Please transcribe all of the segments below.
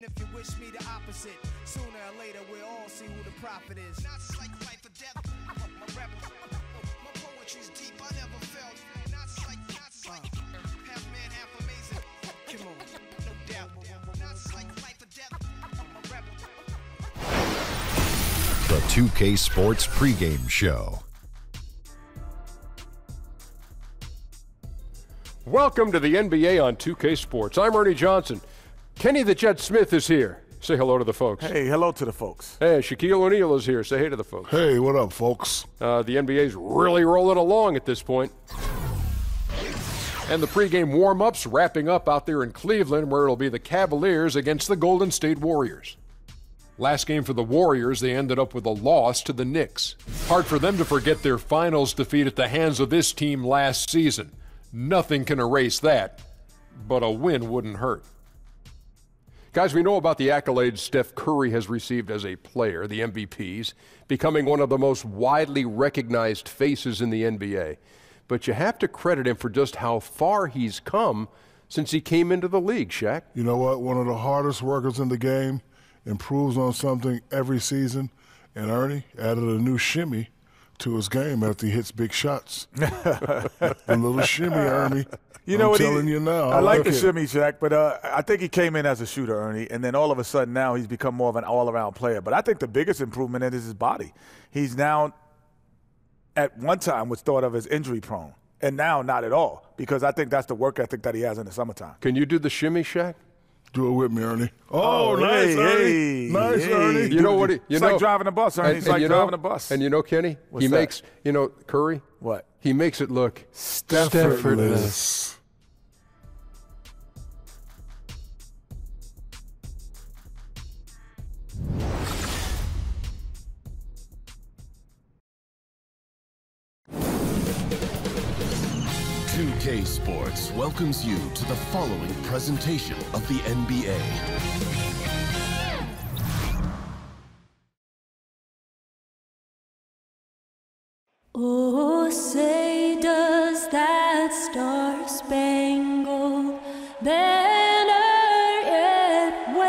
If you wish me the opposite, sooner or later we'll all see who the prophet is. Not like life or death, my rebel. My poetry's deep, I never felt. Not like half man, half amazing. Come on, no doubt. Not like life or death, my rebel. The 2K Sports pregame show. Welcome to the NBA on 2K Sports. I'm Ernie Johnson. Kenny the Jet Smith is here. Say hello to the folks. Hey, hello to the folks. Hey, Shaquille O'Neal is here. Say hey to the folks. Hey, what up, folks? The NBA's really rolling along at this point. And the pregame warm-ups wrapping up out there in Cleveland, where it'll be the Cavaliers against the Golden State Warriors. Last game for the Warriors, they ended up with a loss to the Knicks. Hard for them to forget their finals defeat at the hands of this team last season. Nothing can erase that, but a win wouldn't hurt. Guys, we know about the accolades Steph Curry has received as a player, the MVPs, becoming one of the most widely recognized faces in the NBA. But you have to credit him for just how far he's come since he came into the league, Shaq. You know what? One of the hardest workers in the game, improves on something every season, and Ernie added a new shimmy to his game after he hits big shots. The little shimmy, Ernie. You know I'm what? telling you now. I like the shimmy, Shaq, but I think he came in as a shooter, Ernie, and then all of a sudden now he's become more of an all-around player. But I think the biggest improvement in is his body. He's now, at one time, was thought of as injury-prone, and now not at all, because I think that's the work ethic that he has in the summertime. Can you do the shimmy, Shaq? Do it with me, Ernie. Oh, nice, Ernie. Nice, Ernie. You know what? It's like driving a bus, Ernie. It's like driving a bus. And you know, Kenny? What's that? Makes, Curry? What? He makes it look effortless. 2K Sports welcomes you to the following presentation of the NBA. Oh, say does that star-spangled banner yet wave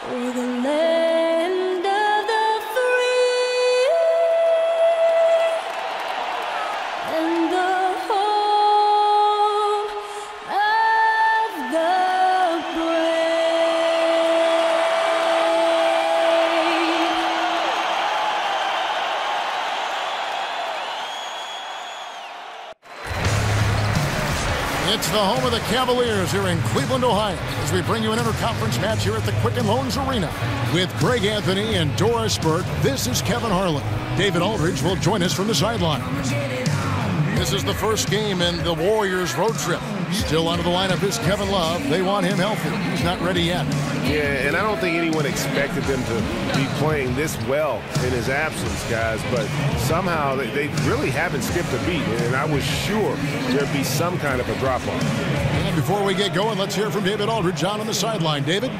o'er the land of the free and the home of the It's the home of the Cavaliers here in Cleveland, Ohio, as we bring you an interconference match here at the Quicken Loans Arena. With Greg Anthony and Doris Burke, this is Kevin Harlan. David Aldridge will join us from the sideline. This is the first game in the Warriors road trip. Still out of the lineup is Kevin Love. They want him healthy. He's not ready yet. Yeah, and I don't think anyone expected them to be playing this well in his absence, guys. But somehow they really haven't skipped a beat, and I was sure there'd be some kind of a drop-off. And before we get going, let's hear from David Aldridge on the sideline. David?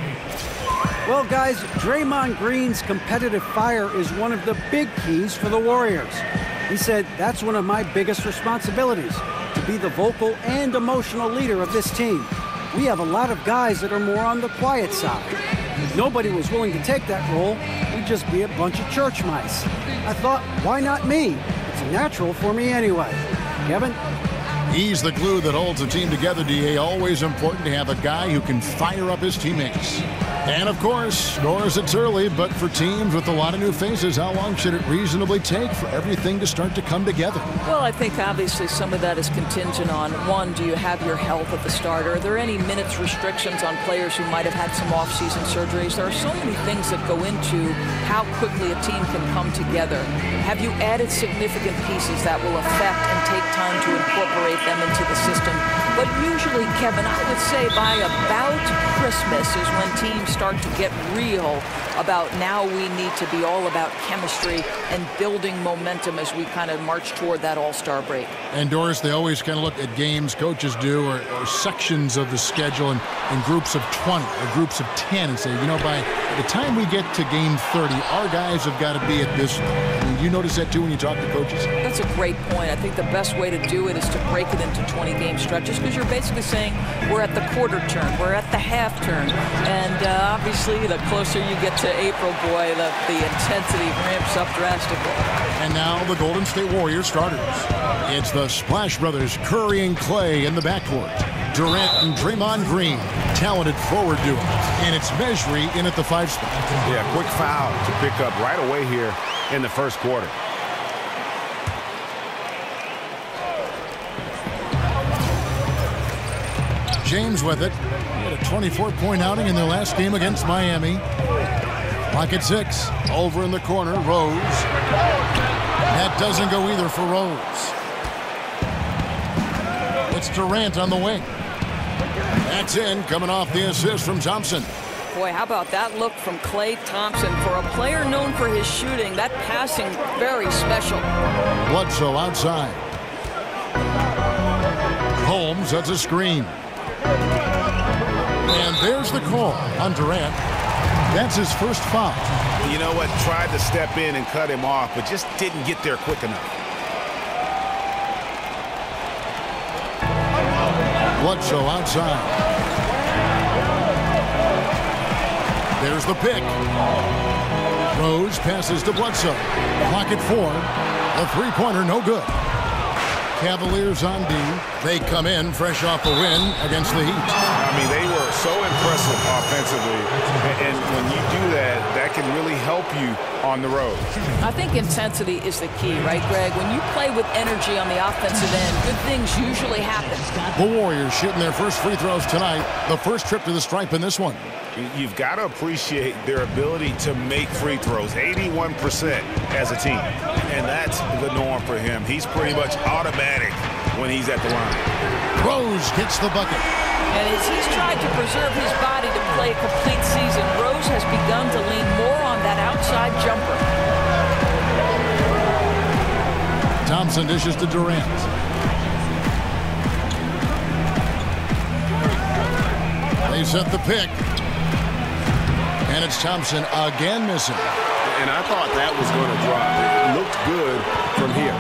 Well, guys, Draymond Green's competitive fire is one of the big keys for the Warriors. He said, that's one of my biggest responsibilities, to be the vocal and emotional leader of this team. We have a lot of guys that are more on the quiet side. If nobody was willing to take that role, we'd just be a bunch of church mice. I thought, why not me? It's natural for me anyway. Kevin? He's the glue that holds the team together, D.A. Always important to have a guy who can fire up his teammates. And, of course, Doris, it's early, but for teams with a lot of new faces, how long should it reasonably take for everything to start to come together? Well, I think obviously some of that is contingent on, one, do you have your health at the start? Are there any minutes restrictions on players who might have had some off-season surgeries? There are so many things that go into how quickly a team can come together. Have you added significant pieces that will affect and take time to incorporate them into the system? But usually, Kevin, I would say by about Christmas is when teams start to get real about now we need to be all about chemistry and building momentum as we kind of march toward that all-star break. And Doris, they always kind of look at games, coaches do, or sections of the schedule in groups of 20 or groups of 10 and say, you know, by the time we get to game 30, our guys have got to be at this. I mean, you notice that too when you talk to coaches? That's a great point. I think the best best way to do it is to break it into 20-game stretches, because you're basically saying we're at the quarter turn, we're at the half turn. And obviously, the closer you get to April, boy, the intensity ramps up drastically. And now the Golden State Warriors starters. It's the Splash Brothers, Curry and Clay in the backcourt. Durant and Draymond Green, talented forward duo. And it's Mejri in at the 5 spot. Yeah, quick foul to pick up right away here in the first quarter. James with it. He had a 24-point outing in their last game against Miami. Clock at 6. Over in the corner, Rose. That doesn't go either for Rose. It's Durant on the wing. That's in, coming off the assist from Thompson. Boy, how about that look from Klay Thompson? For a player known for his shooting, that passing, very special. Bledsoe outside. Holmes, that's a screen. And there's the call on Durant. That's his first foul. You know what? Tried to step in and cut him off, but just didn't get there quick enough. Bledsoe outside. There's the pick. Rose passes to Bledsoe. Clock at 4. The three-pointer, no good. Cavaliers on D. They come in fresh off a win against the Heat. I mean, they were so impressive offensively. And when you do that, that can really help you on the road. I think intensity is the key, right, Greg? When you play with energy on the offensive end, good things usually happen. The Warriors shooting their first free throws tonight. The first trip to the stripe in this one. You've got to appreciate their ability to make free throws, 81% as a team. And that's the norm for him. He's pretty much automatic when he's at the line. Rose gets the bucket. And as he's tried to preserve his body to play a complete season, Rose has begun to lean more on that outside jumper. Thompson dishes to Durant. They set the pick. And it's Thompson again missing. And I thought that was going to drop. It looked good from here.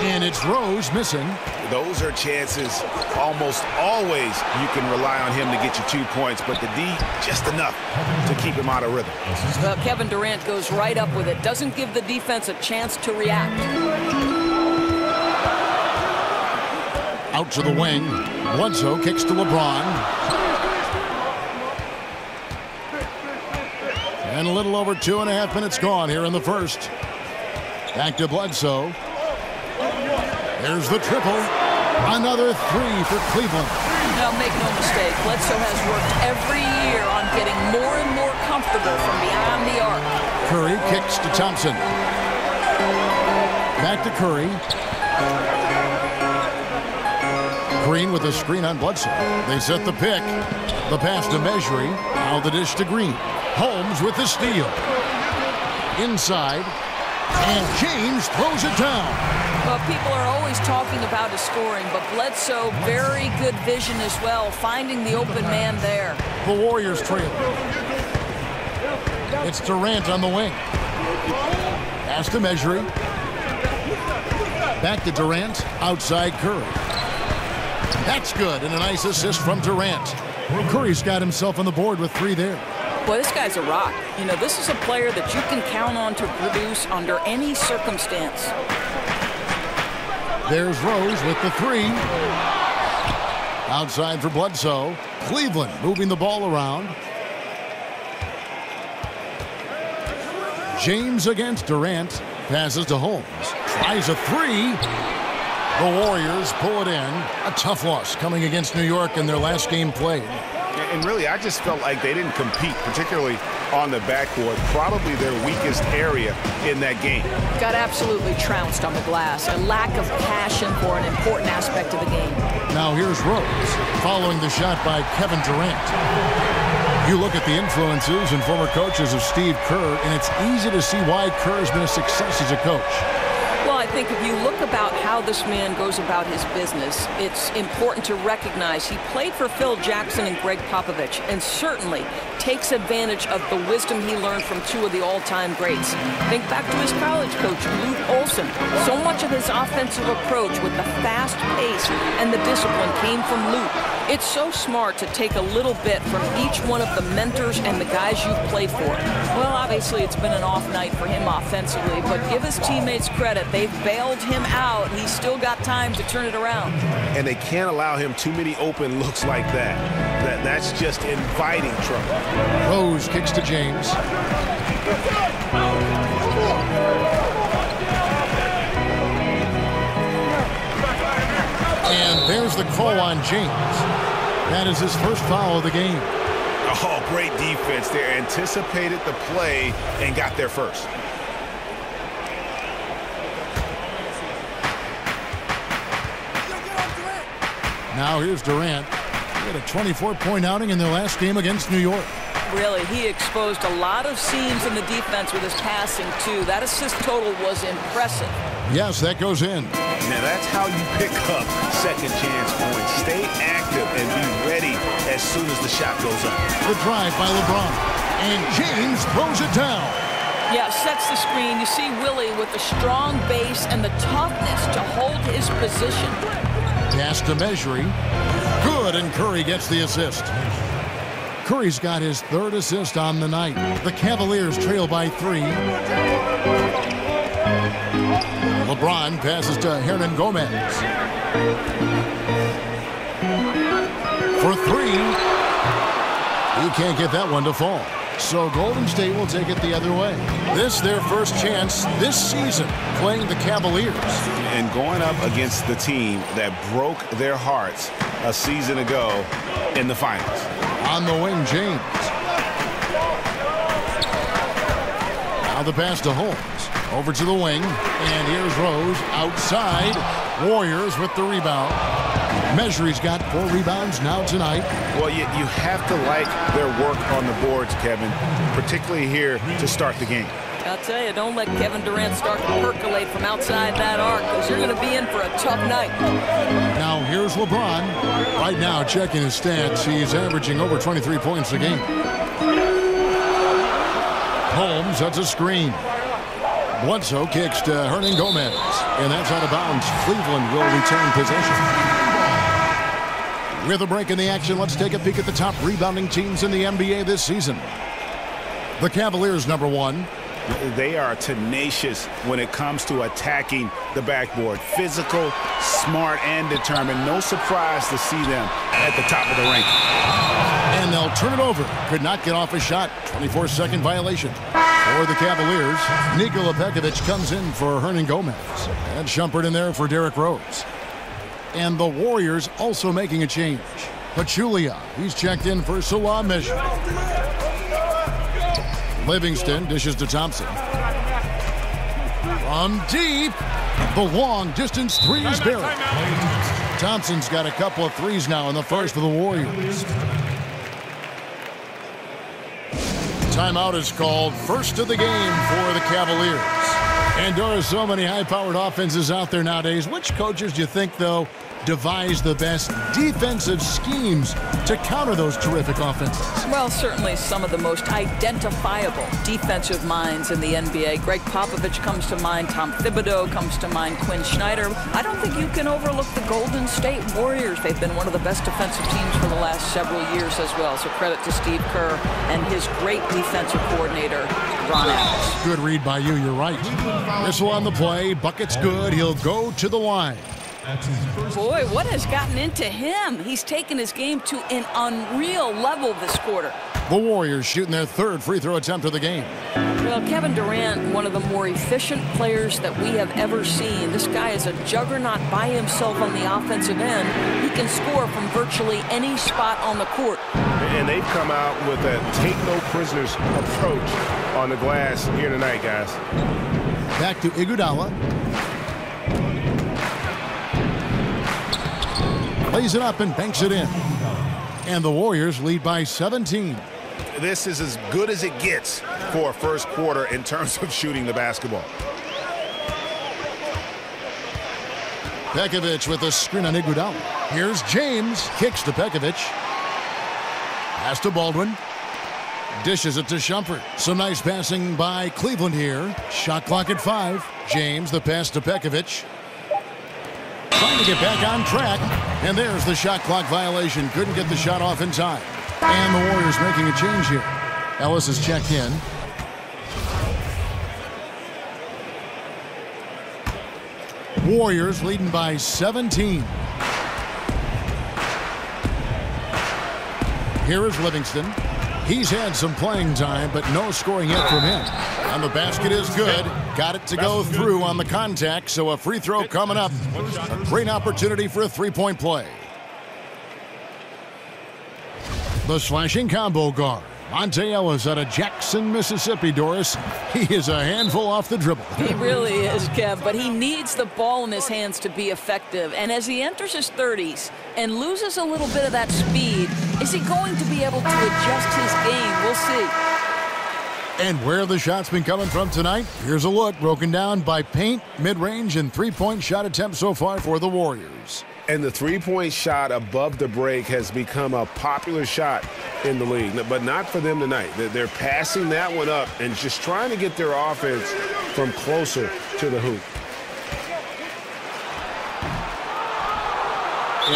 And it's Rose missing. Those are chances almost always you can rely on him to get you 2 points, but the D just enough to keep him out of rhythm. Well, Kevin Durant goes right up with it. Doesn't give the defense a chance to react. Out to the wing. Bledsoe kicks to LeBron. And a little over 2.5 minutes gone here in the first. Back to Bledsoe. There's the triple. Another 3 for Cleveland. Now, make no mistake, Bledsoe has worked every year on getting more and more comfortable from beyond the arc. Curry kicks to Thompson. Back to Curry. Green with a screen on Bledsoe. They set the pick. The pass to Mejri. Now the dish to Green. Holmes with the steal. Inside. And James throws it down. Well, people are always talking about his scoring, but Bledsoe, very good vision as well, finding the open man there. The Warriors trail. It's Durant on the wing. Pass to Mejri. Back to Durant. Outside Curry. That's good, and a nice assist from Durant. Curry's got himself on the board with 3 there. Boy, this guy's a rock. You know, this is a player that you can count on to produce under any circumstance. There's Rose with the 3. Outside for Bledsoe. Cleveland moving the ball around. James against Durant. Passes to Holmes. Tries a 3. The Warriors pull it in. A tough loss coming against New York in their last game played. And really, I just felt like they didn't compete, particularly on the backcourt. Probably their weakest area in that game. Got absolutely trounced on the glass. A lack of passion for an important aspect of the game. Now here's Rose, following the shot by Kevin Durant. You look at the influences and former coaches of Steve Kerr, and it's easy to see why Kerr has been a success as a coach. Well, I think if you look about how this man goes about his business, it's important to recognize he played for Phil Jackson and Greg Popovich, and certainly takes advantage of the wisdom he learned from two of the all-time greats. Think back to his college coach, Lute Olson. So much of his offensive approach with the fast pace and the discipline came from Lute. It's so smart to take a little bit from each one of the mentors and the guys you play for. Well, obviously it's been an off night for him offensively, but give his teammates credit. They've bailed him out. He's still got time to turn it around. And they can't allow him too many open looks like that. That's just inviting trouble. Rose kicks to James. And there's the call on James. That is his first foul of the game. Oh, great defense there. Anticipated the play and got there first. Now here's Durant. He had a 24-point outing in their last game against New York. Really, he exposed a lot of seams in the defense with his passing, too. That assist total was impressive. Yes, that goes in. Now, that's how you pick up second chance points. Stay active and be ready as soon as the shot goes up. The drive by LeBron. And James throws it down. Yeah, sets the screen. You see Willie with the strong base and the toughness to hold his position. Pass to Measury. Good, and Curry gets the assist. Curry's got his third assist on the night. The Cavaliers trail by 3. LeBron passes to Hernan Gomez. For 3. He can't get that one to fall. So Golden State will take it the other way. This their first chance this season playing the Cavaliers. And going up against the team that broke their hearts a season ago in the finals. On the wing, James. Now the pass to Holmes. Over to the wing. And here's Rose outside. Warriors with the rebound. Measury's got 4 rebounds now tonight. Well, you have to like their work on the boards, Kevin, particularly here to start the game. I'll tell you, don't let Kevin Durant start to percolate from outside that arc, because you're going to be in for a tough night. Now here's LeBron. Right now, checking his stats, he's averaging over 23 points a game. Holmes, that's a screen. Bledsoe kicks to Hernan Gomez, and that's out of bounds. Cleveland will retain possession. With a break in the action, let's take a peek at the top rebounding teams in the NBA this season. The Cavaliers, number 1. They are tenacious when it comes to attacking the backboard. Physical, smart, and determined. No surprise to see them at the top of the ranking. And they'll turn it over. Could not get off a shot. 24-second violation. For the Cavaliers, Nikola Pekovic comes in for Hernan Gomez. And Shumpert in there for Derrick Rose. And the Warriors also making a change. Pachulia, he's checked in for Salah Measure. Livingston dishes to Thompson. From deep, the long-distance 3 is buried. Thompson's got a couple of 3s now in the first for the Warriors. Timeout is called. First of the game for the Cavaliers. And there are so many high-powered offenses out there nowadays. Which coaches do you think, though, devise the best defensive schemes to counter those terrific offenses? Well, certainly some of the most identifiable defensive minds in the NBA. Greg Popovich comes to mind. Tom Thibodeau comes to mind. Quinn Snyder. I don't think you can overlook the Golden State Warriors. They've been one of the best defensive teams for the last several years as well. So credit to Steve Kerr and his great defensive coordinator, Ron Adams. Good read by you. You're right. Whistle on the play. Bucket's good. He'll go to the line. Boy, what has gotten into him? He's taken his game to an unreal level this quarter. The Warriors shooting their 3rd free throw attempt of the game. Well, Kevin Durant, one of the more efficient players that we have ever seen. This guy is a juggernaut by himself on the offensive end. He can score from virtually any spot on the court. And they've come out with a take-no-prisoners approach on the glass here tonight, guys. Back to Iguodala. Lays it up and banks it in. And the Warriors lead by 17. This is as good as it gets for a first quarter in terms of shooting the basketball. Pekovic with a screen on Iguodala. Here's James. Kicks to Pekovic. Pass to Baldwin. Dishes it to Shumpert. Some nice passing by Cleveland here. Shot clock at 5. James, the pass to Pekovic. Trying to get back on track. And there's the shot clock violation. Couldn't get the shot off in time. And the Warriors making a change here. Ellis is checked in. Warriors leading by 17. Here is Livingston. He's had some playing time, but no scoring yet from him. And the basket is good. Got it to go through on the contact, so a free throw coming up. A great opportunity for a three-point play. The slashing combo guard. Monte Ellis out of Jackson, Mississippi, Doris. He is a handful off the dribble. He really is, Kev, but he needs the ball in his hands to be effective. And as he enters his 30s and loses a little bit of that speed, is he going to be able to adjust his game? We'll see. And where the shots been coming from tonight? Here's a look broken down by paint, mid-range, and three-point shot attempts so far for the Warriors. And the three-point shot above the break has become a popular shot in the league, but not for them tonight. They're passing that one up and just trying to get their offense from closer to the hoop.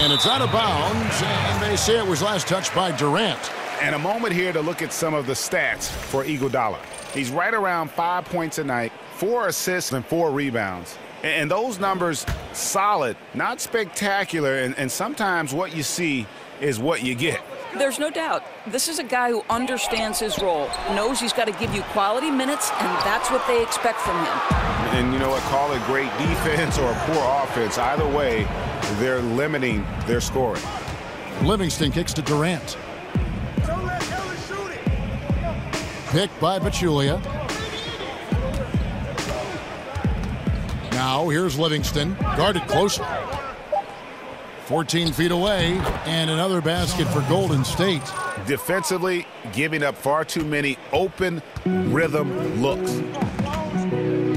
And it's out of bounds, and they say it was last touched by Durant. And a moment here to look at some of the stats for Iguodala. He's right around 5 points a night, 4 assists, and 4 rebounds. And those numbers, solid, not spectacular, and sometimes what you see is what you get. There's no doubt. This is a guy who understands his role, knows he's got to give you quality minutes, and that's what they expect from him. And you know what, call it great defense or poor offense. Either way, they're limiting their scoring. Livingston kicks to Durant. Picked by Pachulia. Now here's Livingston, guarded closely. 14 feet away, and another basket for Golden State. Defensively, giving up far too many open rhythm looks.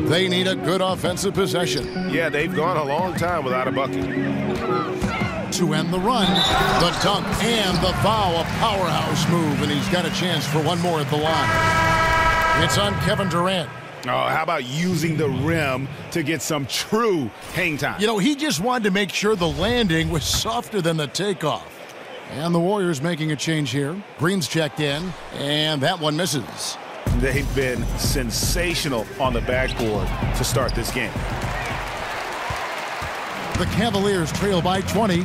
They need a good offensive possession. Yeah, they've gone a long time without a bucket. To end the run, the dunk and the foul, a powerhouse move, and he's got a chance for one more at the line. It's on Kevin Durant. Oh, how about using the rim to get some true hang time? You know, he just wanted to make sure the landing was softer than the takeoff. And the Warriors making a change here. Green's checked in, and that one misses. They've been sensational on the backboard to start this game. The Cavaliers trail by 20.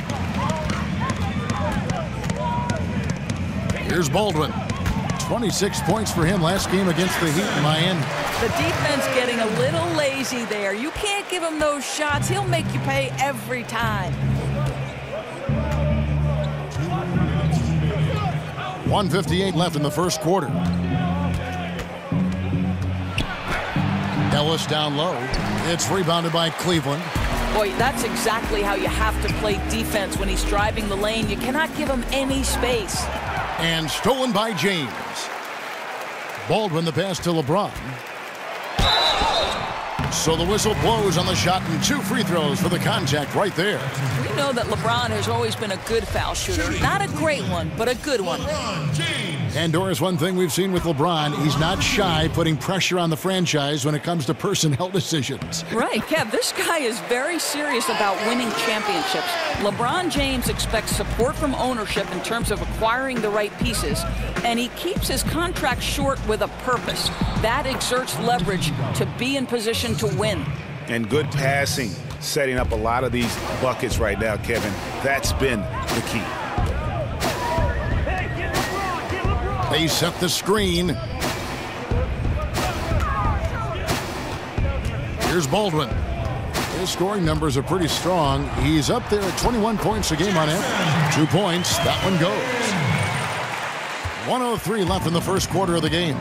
Here's Baldwin. 26 points for him last game against the Heat in Miami. The defense getting a little lazy there. You can't give him those shots. He'll make you pay every time. 1:58 left in the first quarter. Ellis down low. It's rebounded by Cleveland. Boy, that's exactly how you have to play defense when he's driving the lane. You cannot give him any space. And stolen by James. Baldwin the pass to LeBron. So the whistle blows on the shot and 2 free throws for the contact right there. We know that LeBron has always been a good foul shooter. Not a great one, but a good one. And Doris, one thing we've seen with LeBron, he's not shy putting pressure on the franchise when it comes to personnel decisions. Right, Kev, this guy is very serious about winning championships. LeBron James expects support from ownership in terms of acquiring the right pieces, and he keeps his contract short with a purpose. That exerts leverage to be in position to win. And good passing, setting up a lot of these buckets right now, Kevin. That's been the key. They set the screen. Here's Baldwin. His scoring numbers are pretty strong. He's up there at 21 points a game on average. 2 points. That one goes. 1:03 left in the first quarter of the game.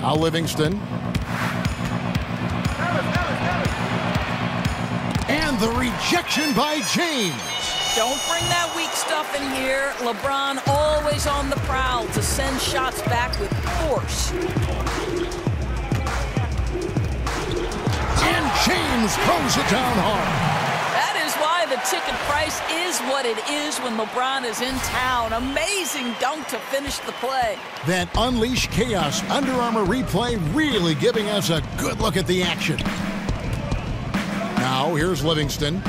Now Livingston. And the rejection by James. Don't bring that weak stuff in here. LeBron always on the prowl to send shots back with force. And James throws it down hard. That is why the ticket price place is what it is when LeBron is in town. Amazing dunk to finish the play. That Unleash Chaos Under Armour replay really giving us a good look at the action. Now, here's Livingston.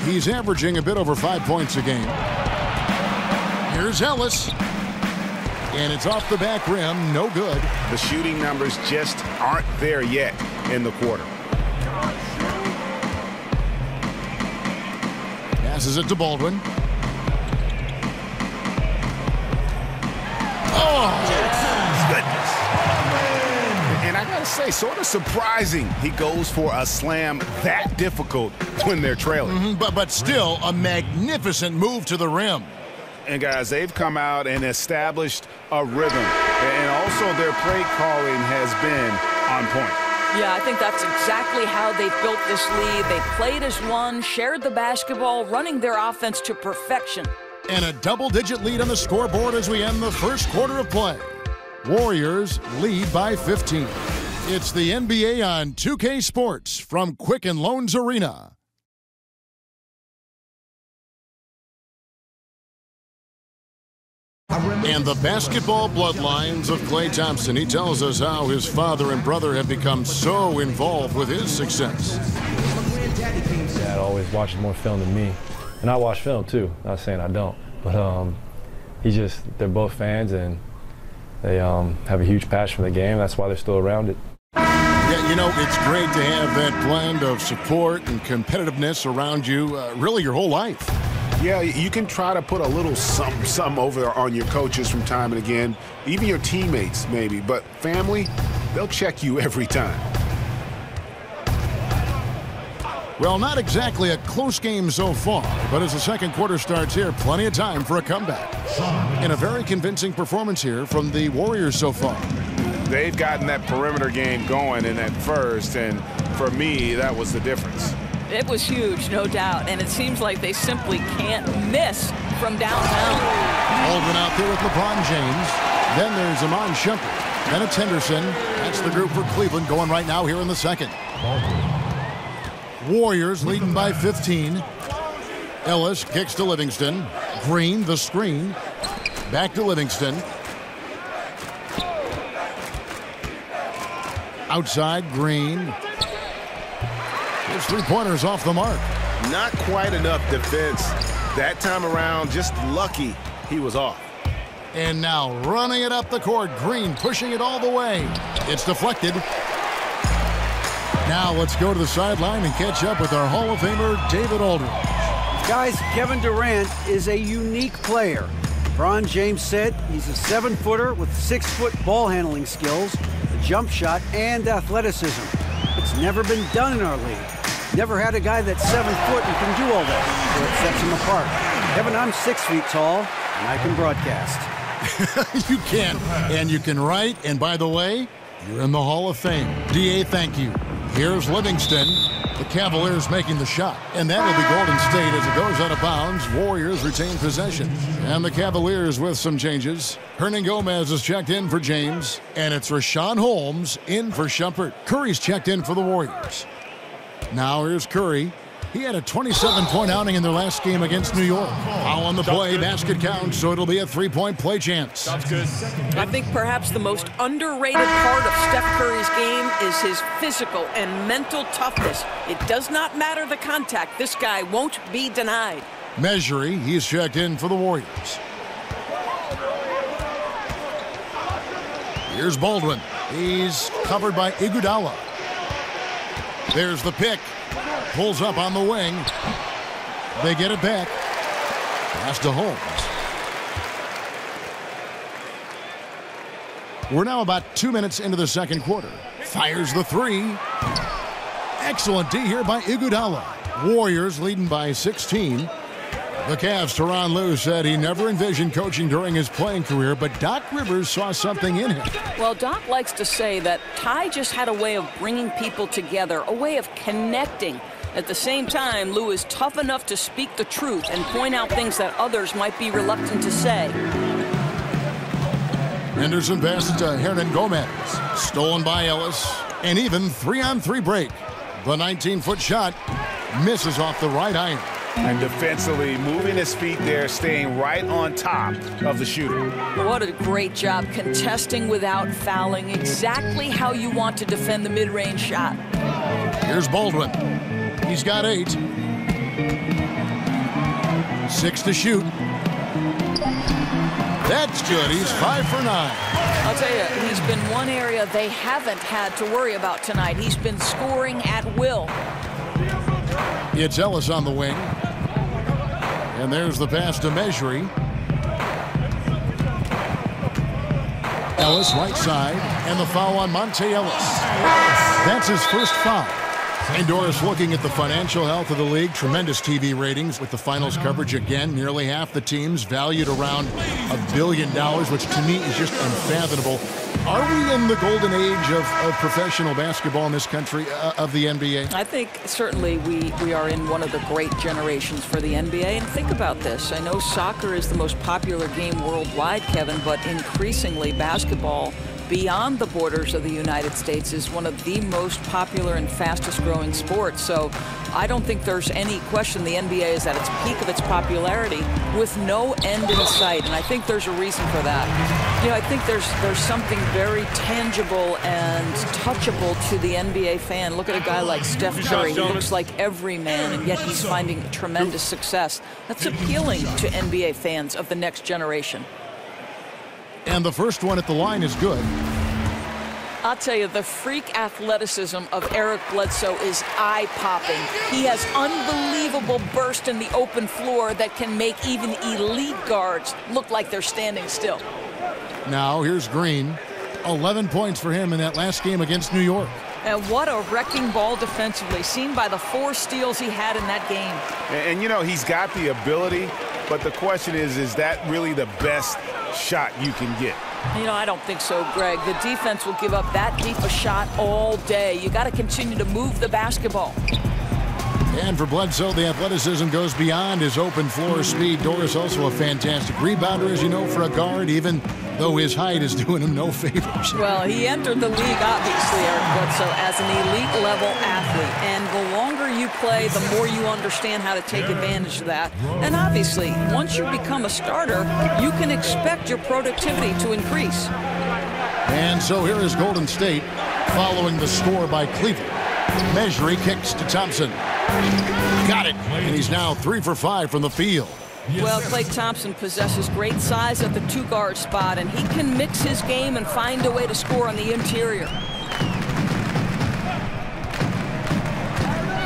He's averaging a bit over 5 points a game. Here's Ellis. And it's off the back rim. No good. The shooting numbers just aren't there yet in the quarter. Passes it to Baldwin. Oh! Goodness. And I got to say, sort of surprising he goes for a slam that difficult when they're trailing. But still, a magnificent move to the rim. And, guys, they've come out and established a rhythm. And also their play calling has been on point. Yeah, I think that's exactly how they've built this lead. They played as one, shared the basketball, running their offense to perfection. And a double-digit lead on the scoreboard as we end the first quarter of play. Warriors lead by 15. It's the NBA on 2K Sports from Quicken Loans Arena. And the basketball bloodlines of Klay Thompson. He tells us how his father and brother have become so involved with his success. Dad always watches more film than me. And I watch film too, not saying I don't. But they're both fans and they have a huge passion for the game. That's why they're still around it. Yeah, you know, it's great to have that blend of support and competitiveness around you really your whole life. Yeah, you can try to put a little something over on your coaches from time and again, even your teammates maybe, but family, they'll check you every time. Well, not exactly a close game so far, but as the second quarter starts here, plenty of time for a comeback. And a very convincing performance here from the Warriors so far. They've gotten that perimeter game going in that first, and for me, that was the difference. It was huge, no doubt, and it seems like they simply can't miss from downtown. Baldwin out there with LeBron James. Then there's Amon Shumpert. Then it's Henderson. That's the group for Cleveland going right now here in the second. Warriors leading by 15. Ellis kicks to Livingston. Green, the screen. Back to Livingston. Outside, Green. His three-pointers off the mark. Not quite enough defense. That time around, just lucky he was off. And now running it up the court. Green pushing it all the way. It's deflected. Now let's go to the sideline and catch up with our Hall of Famer, David Aldridge. Guys, Kevin Durant is a unique player. LeBron James said he's a 7-footer with 6-foot ball handling skills, a jump shot, and athleticism. It's never been done in our league. Never had a guy that's 7 foot and can do all that, so it sets him apart. Kevin, I'm 6 feet tall, and I can broadcast. You can, and you can write, and by the way, you're in the Hall of Fame. D.A., thank you. Here's Livingston. The Cavaliers making the shot, and that'll be Golden State as it goes out of bounds. Warriors retain possession. And the Cavaliers with some changes. Hernan Gomez is checked in for James, and it's Rashawn Holmes in for Shumpert. Curry's checked in for the Warriors. Now here's Curry. He had a 27-point outing in their last game against New York. Foul on the play, basket counts, so it'll be a 3-point play chance. Sounds good. I think perhaps the most underrated part of Steph Curry's game is his physical and mental toughness. It does not matter the contact. This guy won't be denied. Measury, he's checked in for the Warriors. Here's Baldwin. He's covered by Iguodala. There's the pick. Pulls up on the wing. They get it back. Pass to Holmes. We're now about 2 minutes into the second quarter. Fires the three. Excellent D here by Iguodala. Warriors leading by 16. The Cavs' Tyronn Lue said he never envisioned coaching during his playing career, but Doc Rivers saw something in him. Well, Doc likes to say that Ty just had a way of bringing people together, a way of connecting. At the same time, Lue is tough enough to speak the truth and point out things that others might be reluctant to say. Henderson passes to Hernan Gomez. Stolen by Ellis. An even 3-on-3 break. The 19-foot shot misses off the right iron. And defensively, moving his feet there, staying right on top of the shooter. What a great job contesting without fouling. Exactly how you want to defend the mid-range shot. Here's Baldwin. He's got 8. 6 to shoot. That's good. He's 5 for 9. I'll tell you, he's been one area they haven't had to worry about tonight. He's been scoring at will. It's Ellis on the wing. And there's the pass to Mejri. Ellis right side, and the foul on Monte Ellis. That's his first foul. And Doris, looking at the financial health of the league, tremendous TV ratings with the finals coverage again. Nearly half the teams valued around $1 billion, which to me is just unfathomable. Are we in the golden age of professional basketball in this country, of the NBA? I think certainly we are in one of the great generations for the NBA. And think about this. I know soccer is the most popular game worldwide, Kevin, but increasingly basketball beyond the borders of the United States is one of the most popular and fastest growing sports. So I don't think there's any question the NBA is at its peak of its popularity with no end in sight. And I think there's a reason for that. You know, I think there's something very tangible and touchable to the NBA fan. Look at a guy like Steph Curry. He looks like every man, and yet he's finding tremendous success. That's appealing to NBA fans of the next generation. And the first one at the line is good. I'll tell you, the freak athleticism of Eric Bledsoe is eye-popping. He has unbelievable burst in the open floor that can make even elite guards look like they're standing still. Now here's Green. 11 points for him in that last game against New York. And what a wrecking ball defensively, seen by the 4 steals he had in that game. And you know, he's got the ability, but the question is that really the best shot you can get? You know, I don't think so, Greg. The defense will give up that deep a shot all day. You got to continue to move the basketball. And for Bledsoe, the athleticism goes beyond his open floor speed. Doris also a fantastic rebounder, as you know, for a guard, even though his height is doing him no favors. Well, he entered the league, obviously, Eric Bledsoe, as an elite-level athlete. And the longer you play, the more you understand how to take advantage of that. And obviously, once you become a starter, you can expect your productivity to increase. And so here is Golden State following the score by Cleveland. Mejri kicks to Thompson. Got it. And he's now 3 for 5 from the field. Well, Klay Thompson possesses great size at the 2-guard spot, and he can mix his game and find a way to score on the interior.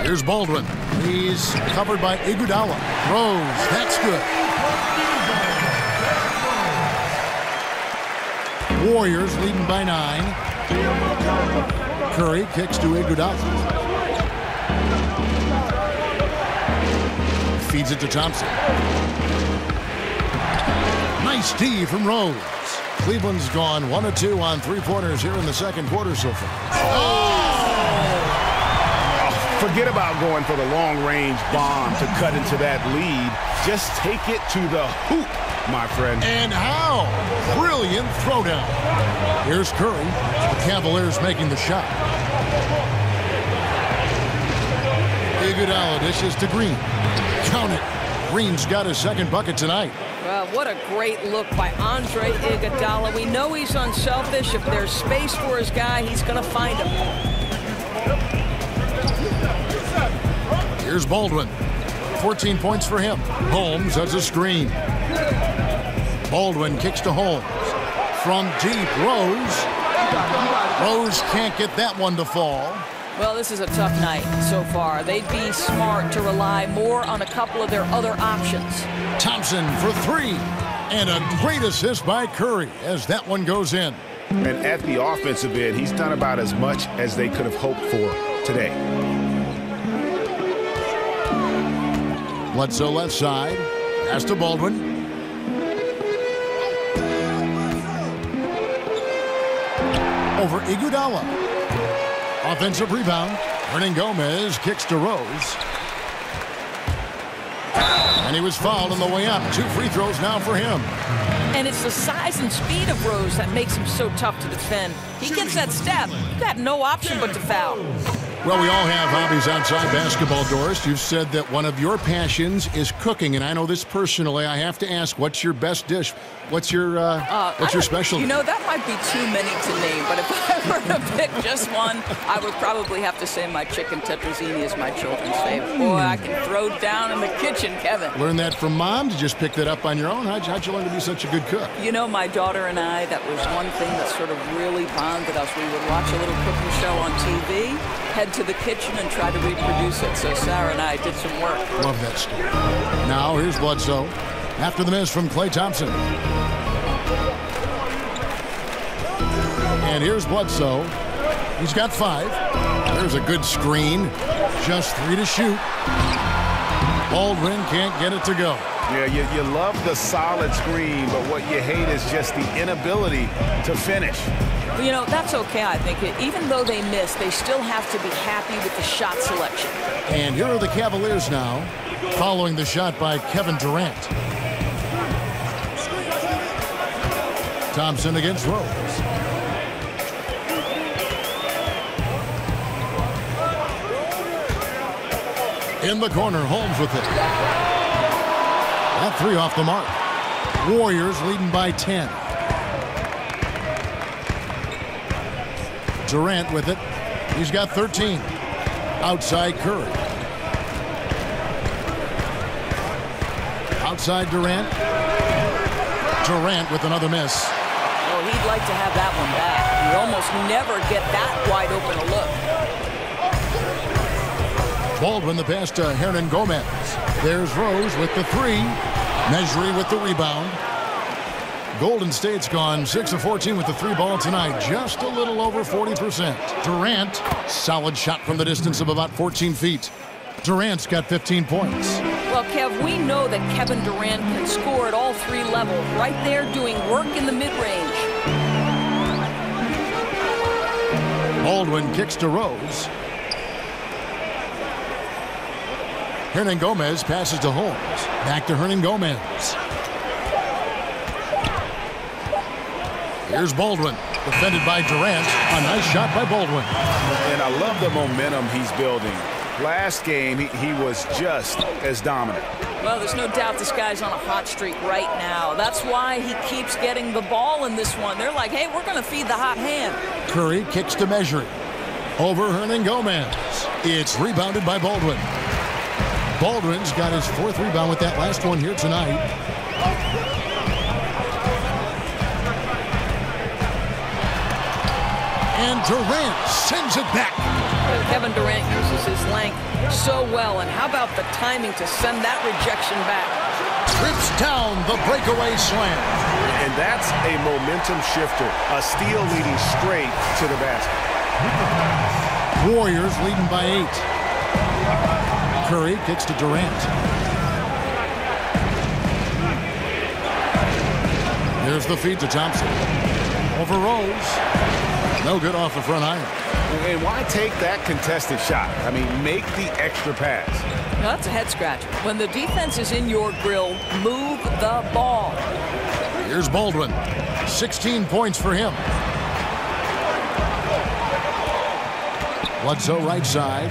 Here's Baldwin. He's covered by Iguodala. Rose, that's good. Warriors leading by 9. Curry kicks to Iguodala. Feeds it to Thompson. Nice D from Rose. Cleveland's gone 1 of 2 on 3-pointers here in the second quarter so far. Forget about going for the long-range bomb to cut into that lead. Just take it to the hoop, my friend. And how? Brilliant throwdown. Here's Curry. The Cavaliers making the shot. Iguodala dishes to Green. Count it. Green's got his second bucket tonight. Well, what a great look by Andre Iguodala. We know he's unselfish. If there's space for his guy, he's going to find him. Here's Baldwin. 14 points for him. Holmes has a screen. Baldwin kicks to Holmes. From deep, Rose. Rose can't get that one to fall. Well, this is a tough night so far. They'd be smart to rely more on a couple of their other options. Thompson for 3. And a great assist by Curry as that one goes in. And at the offensive end, he's done about as much as they could have hoped for today. Bledsoe left side. Pass to Baldwin. Over Iguodala. Offensive rebound. Hernan-Gomez kicks to Rose. And he was fouled on the way up. 2 free throws now for him. And it's the size and speed of Rose that makes him so tough to defend. He gets that step. You got no option but to foul. Well, we all have hobbies outside basketball, Doris. You've said that one of your passions is cooking, and I know this personally. I have to ask, what's your best dish? What's your specialty? You know, that might be too many to name, but if I were to pick just one, I would probably have to say my chicken tetrazzini is my children's favorite. Boy, I can throw down in the kitchen, Kevin. Learn that from Mom? Did you just pick that up on your own? How'd you learn to be such a good cook? You know, my daughter and I, that was one thing that sort of really bonded us. We would watch a little cooking show on TV, head to the kitchen, and try to reproduce it. So Sarah and I did some work. Love that story. Now, here's Bledsoe. After the miss from Klay Thompson. And here's Bledsoe. He's got 5. There's a good screen. Just 3 to shoot. Baldwin can't get it to go. Yeah, you love the solid screen, but what you hate is just the inability to finish. Well, you know, that's okay, I think. Even though they miss, they still have to be happy with the shot selection. And here are the Cavaliers now, following the shot by Kevin Durant. Thompson against Rose. In the corner, Holmes with it. That 3 off the mark. Warriors leading by 10. Durant with it. He's got 13. Outside Curry. Outside Durant. Durant with another miss. Oh, he'd like to have that one back. You almost never get that wide open a look. Baldwin the pass to Hernan Gomez. There's Rose with the 3. Mejri with the rebound. Golden State's gone 6 of 14 with the 3 ball tonight. Just a little over 40%. Durant, solid shot from the distance of about 14 feet. Durant's got 15 points. Well, Kev, we know that Kevin Durant can score at all 3 levels. Right there doing work in the mid-range. Baldwin kicks to Rose. Hernan Gomez passes to Holmes. Back to Hernan Gomez. Here's Baldwin, defended by Durant. A nice shot by Baldwin. And I love the momentum he's building. Last game, he was just as dominant. Well, there's no doubt this guy's on a hot streak right now. That's why he keeps getting the ball in this one. They're like, hey, we're going to feed the hot hand. Curry kicks to Mejri. Over Hernan Gomez. It's rebounded by Baldwin. Baldwin's got his 4th rebound with that last one here tonight. And Durant sends it back. Kevin Durant uses his length so well. And how about the timing to send that rejection back? Trips down the breakaway slam. And that's a momentum shifter. A steal leading straight to the basket. Warriors leading by 8. Curry kicks to Durant. Here's the feed to Thompson. Over Rose. No good off the front iron. And why take that contested shot? I mean, make the extra pass. Now, that's a head scratcher. When the defense is in your grill, move the ball. Here's Baldwin. 16 points for him. Bledsoe right side.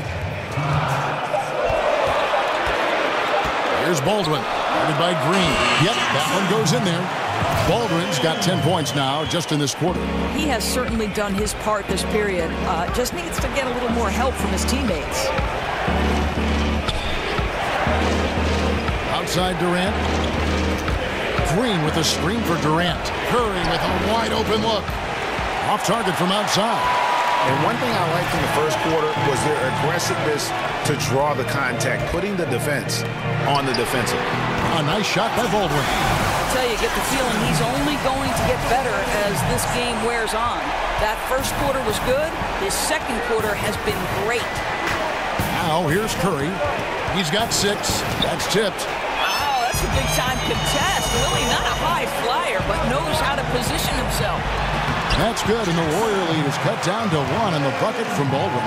Here's Baldwin, guarded by Green. Yep, that one goes in there. Baldwin's got 10 points now just in this quarter. He has certainly done his part this period. Just needs to get a little more help from his teammates. Outside Durant. Green with a screen for Durant. Curry with a wide open look. Off target from outside. And one thing I liked in the first quarter was their aggressiveness to draw the contact, putting the defense on the defensive. A nice shot by Baldwin. I tell you, get the feeling he's only going to get better as this game wears on. That first quarter was good. His second quarter has been great. Now here's Curry. He's got 6. That's tipped. Wow, that's a big-time contest. Really not a high flyer, but knows how to position himself. That's good, and the Warrior lead is cut down to 1 in the bucket from Baldwin.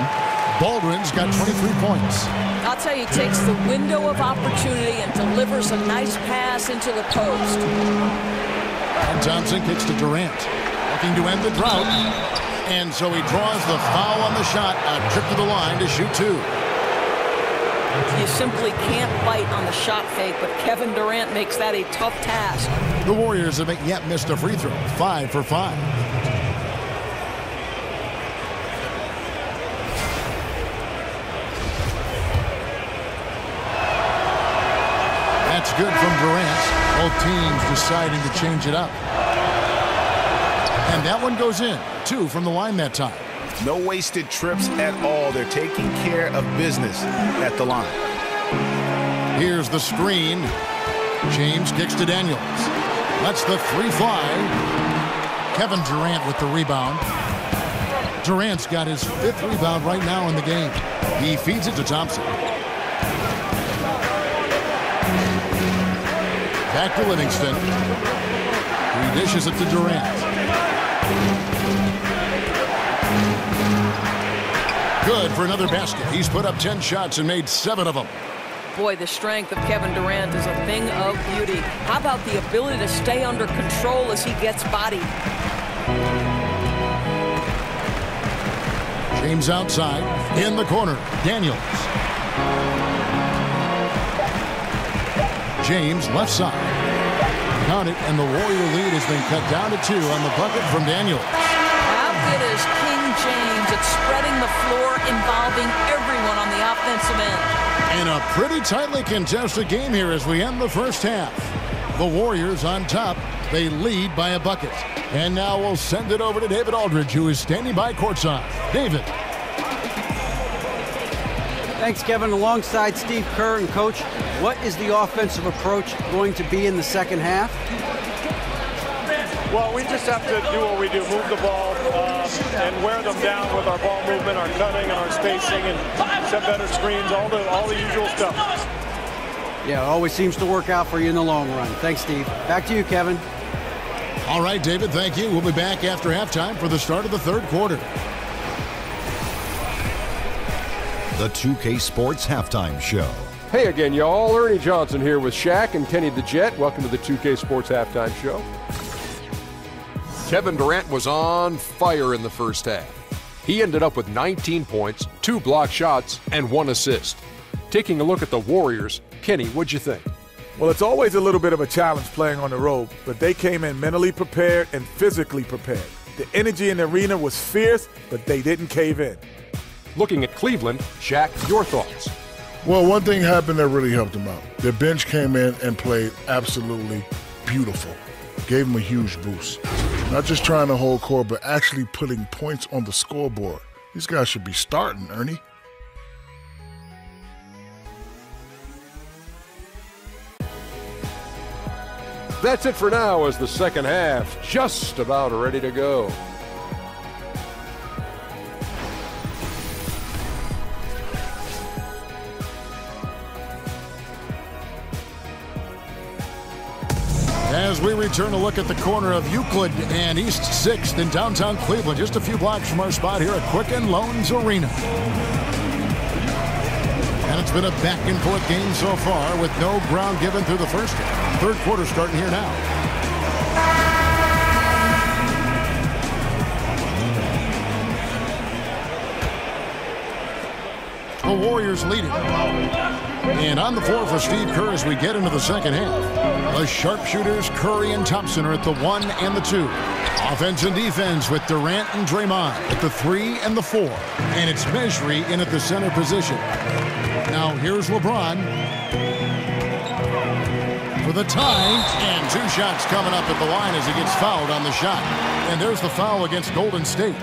Baldwin's got 23 points. I'll tell you, takes the window of opportunity and delivers a nice pass into the post. And Thompson kicks to Durant. Looking to end the drought. And so he draws the foul on the shot. A trip to the line to shoot 2. You simply can't bite on the shot fake, but Kevin Durant makes that a tough task. The Warriors haven't yet missed a free throw. 5 for 5. That's good from Durant. Both teams deciding to change it up. And that one goes in. 2 from the line that time. No wasted trips at all. They're taking care of business at the line. Here's the screen. James kicks to Daniels. Lets the 3 fly. Kevin Durant with the rebound. Durant's got his 5th rebound right now in the game. He feeds it to Thompson. Back to Livingston. He dishes it to Durant. Good for another basket. He's put up 10 shots and made 7 of them. Boy, the strength of Kevin Durant is a thing of beauty. How about the ability to stay under control as he gets bodied? James outside, in the corner, Daniels. James left side. Count it, and the Warrior lead has been cut down to 2 on the bucket from Daniels. How good is King James at spreading the floor, involving everyone on the offensive end? And a pretty tightly contested game here as we end the first half. The Warriors on top. They lead by a bucket. And now we'll send it over to David Aldridge, who is standing by courtside. David. Thanks, Kevin. Alongside Steve Kerr and Coach, what is the offensive approach going to be in the second half? Well, we just have to do what we do, move the ball and wear them down with our ball movement, our cutting, and our spacing, and set better screens, all the usual stuff. Yeah, it always seems to work out for you in the long run. Thanks, Steve. Back to you, Kevin. All right, David, thank you. We'll be back after halftime for the start of the third quarter. The 2K Sports Halftime Show. Hey again, y'all. Ernie Johnson here with Shaq and Kenny the Jet. Welcome to the 2K Sports Halftime Show. Kevin Durant was on fire in the first half. He ended up with 19 points, 2 blocked shots, and 1 assist. Taking a look at the Warriors, Kenny, what'd you think? Well, it's always a little bit of a challenge playing on the road, but they came in mentally prepared and physically prepared. The energy in the arena was fierce, but they didn't cave in. Looking at Cleveland, Shaq, your thoughts? Well, one thing happened that really helped them out. Their bench came in and played absolutely beautiful. Gave them a huge boost. Not just trying to hold court, but actually putting points on the scoreboard. These guys should be starting, Ernie. That's it for now as the second half just about ready to go. As we return to look at the corner of Euclid and East 6th in downtown Cleveland, just a few blocks from our spot here at Quicken Loans Arena. And it's been a back-and-forth game so far with no ground given through the first half. Third quarter starting here now. The Warriors lead it. And on the floor for Steve Kerr as we get into the second half. The sharpshooters Curry and Thompson are at the 1 and the 2. Offense and defense with Durant and Draymond at the 3 and the 4. And it's Mejri in at the center position. Now here's LeBron for the tie. And 2 shots coming up at the line as he gets fouled on the shot. And there's the foul against Golden State.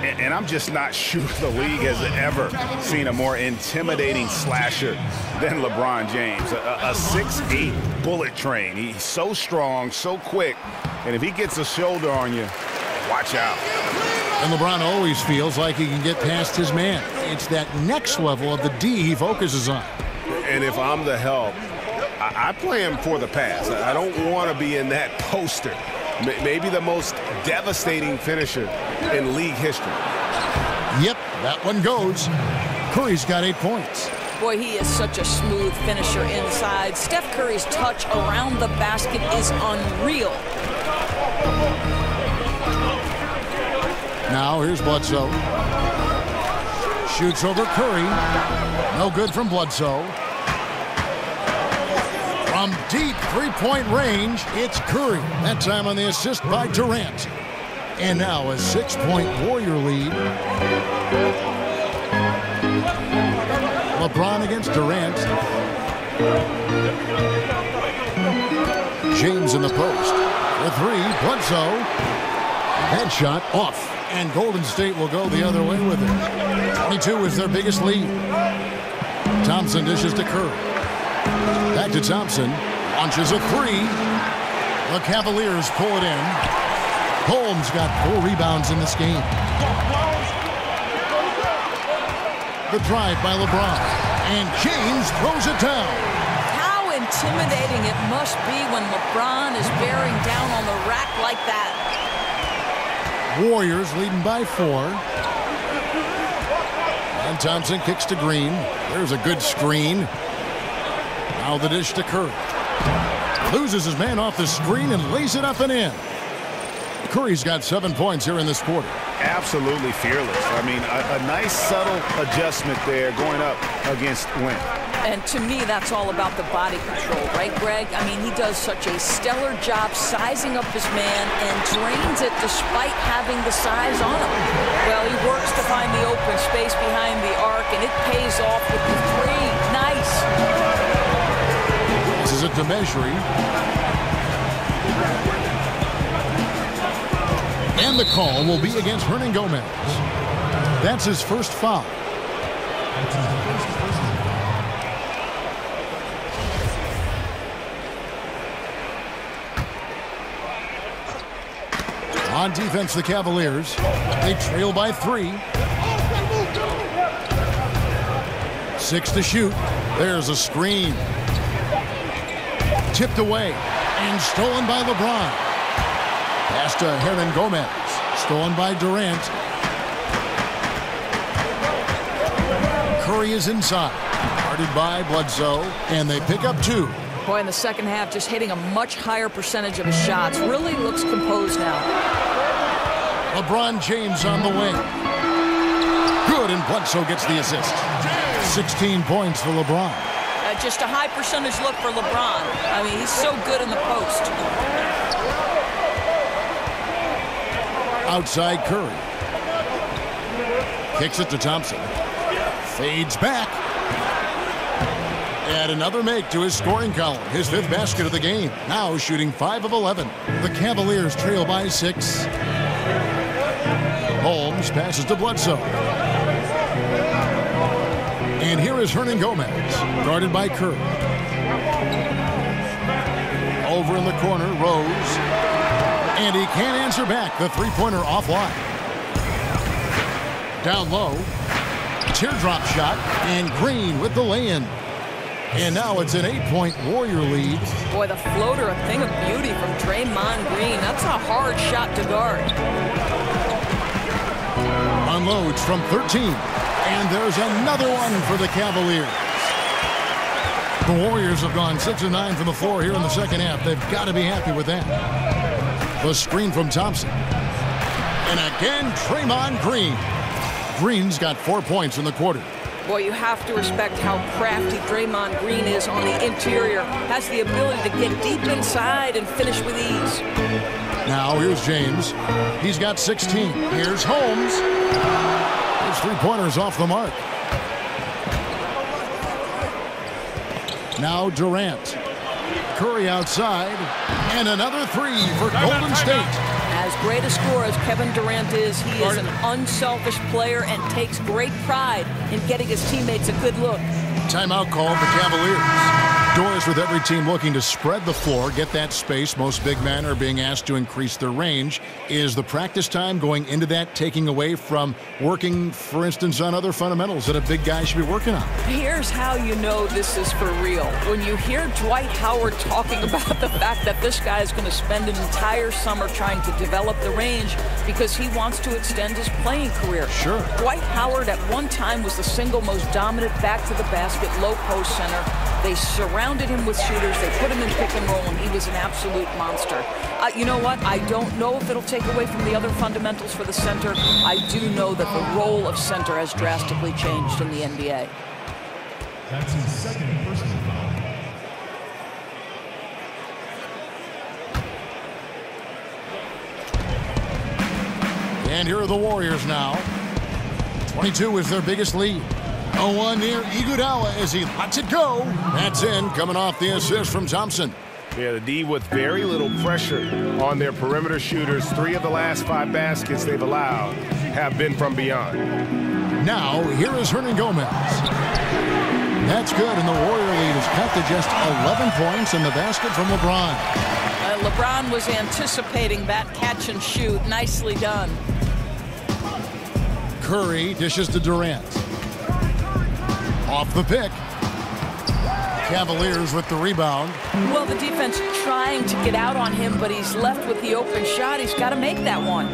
And I'm just not sure the league has ever seen a more intimidating slasher than LeBron James. A 6'8" bullet train. He's so strong, so quick. And if he gets a shoulder on you, watch out. And LeBron always feels like he can get past his man. It's that next level of the D he focuses on. And if I'm the help, I play him for the pass. I don't want to be in that poster. Maybe the most devastating finisher in league history. Yep, that one goes. Curry's got 8 points. Boy, he is such a smooth finisher inside. Steph Curry's touch around the basket is unreal. Now here's Bledsoe. Shoots over Curry. No good from Bledsoe. From deep three-point range, it's Curry. That time on the assist by Durant. And now a 6-point Warrior lead. LeBron against Durant. James in the post. For three, Bledsoe. Headshot off. And Golden State will go the other way with it. 22 is their biggest lead. Thompson dishes to Curry. Back to Thompson. Launches a three. The Cavaliers pull it in. Holmes got 4 rebounds in this game. The drive by LeBron. And James throws it down. How intimidating it must be when LeBron is bearing down on the rack like that. Warriors leading by 4. And Thompson kicks to Green. There's a good screen. Now the dish to Curry. Loses his man off the screen and lays it up and in. Curry's got 7 points here in this quarter. Absolutely fearless. I mean, a nice subtle adjustment there going up against Wynn. And to me, that's all about the body control, right, Greg? I mean, he does such a stellar job sizing up his man and drains it despite having the size on him. Well, he works to find the open space behind the arc, and it pays off with the three. Nice. This is a Demeasure. And the call will be against Hernan Gomez. That's his first foul. On defense, the Cavaliers. They trail by 3. 6 to shoot. There's a screen. Tipped away and stolen by LeBron. Pass to Hernan Gomez. Stolen by Durant. Curry is inside. Guarded by Bledsoe. And they pick up 2. Boy, in the second half, just hitting a much higher percentage of his shots. Really looks composed now. LeBron James on the wing. Good, and Bledsoe gets the assist. 16 points for LeBron. Just a high percentage look for LeBron. I mean, he's so good in the post. Outside Curry. Kicks it to Thompson. Fades back. Add another make to his scoring column. His 5th basket of the game. Now shooting 5 of 11. The Cavaliers trail by 6. Holmes passes to Bledsoe. And here is Hernan Gomez, guarded by Curry. Over in the corner, Rose. And he can't answer back. The three-pointer offline. Down low. Teardrop shot. And Green with the lay-in. And now it's an 8-point Warrior lead. Boy, the floater, a thing of beauty from Draymond Green. That's a hard shot to guard. Unloads from 13. And there's another one for the Cavaliers. The Warriors have gone 6 of 9 from the floor here in the second half. They've got to be happy with that. The screen from Thompson. And again, Draymond Green. Green's got 4 points in the quarter. Boy, you have to respect how crafty Draymond Green is on the interior. Has the ability to get deep inside and finish with ease. Now here's James. He's got 16. Here's Holmes. His three-pointers off the mark. Now Durant. Curry outside. And another 3 for Golden State. As great a scorer as Kevin Durant is, he is an unselfish player and takes great pride in getting his teammates a good look. Timeout called the Cavaliers. Doors with every team looking to spread the floor, get that space. Most big men are being asked to increase their range. Is the practice time going into that taking away from working, for instance, on other fundamentals that a big guy should be working on? Here's how you know this is for real. When you hear Dwight Howard talking about the fact that this guy is going to spend an entire summer trying to develop the range because he wants to extend his playing career. Sure. Dwight Howard at one time was the single most dominant back-to-the-basket low-post center. They surround surrounded him with shooters. They put him in pick and roll, and he was an absolute monster. You know what? I don't know if it'll take away from the other fundamentals for the center. I do know that the role of center has drastically changed in the NBA. That's his second personal foul. And here are the Warriors now. 22 is their biggest lead. 0-1 near Iguodala as he lets it go. That's in, coming off the assist from Thompson. Yeah, the D with very little pressure on their perimeter shooters. 3 of the last 5 baskets they've allowed have been from beyond. Now, here is Hernan Gomez. That's good, and the Warrior lead is cut to just 11 points in the basket from LeBron. LeBron was anticipating that catch and shoot. Nicely done. Curry dishes to Durant. Off the pick. Cavaliers with the rebound. Well, the defense trying to get out on him, but he's left with the open shot. He's got to make that one.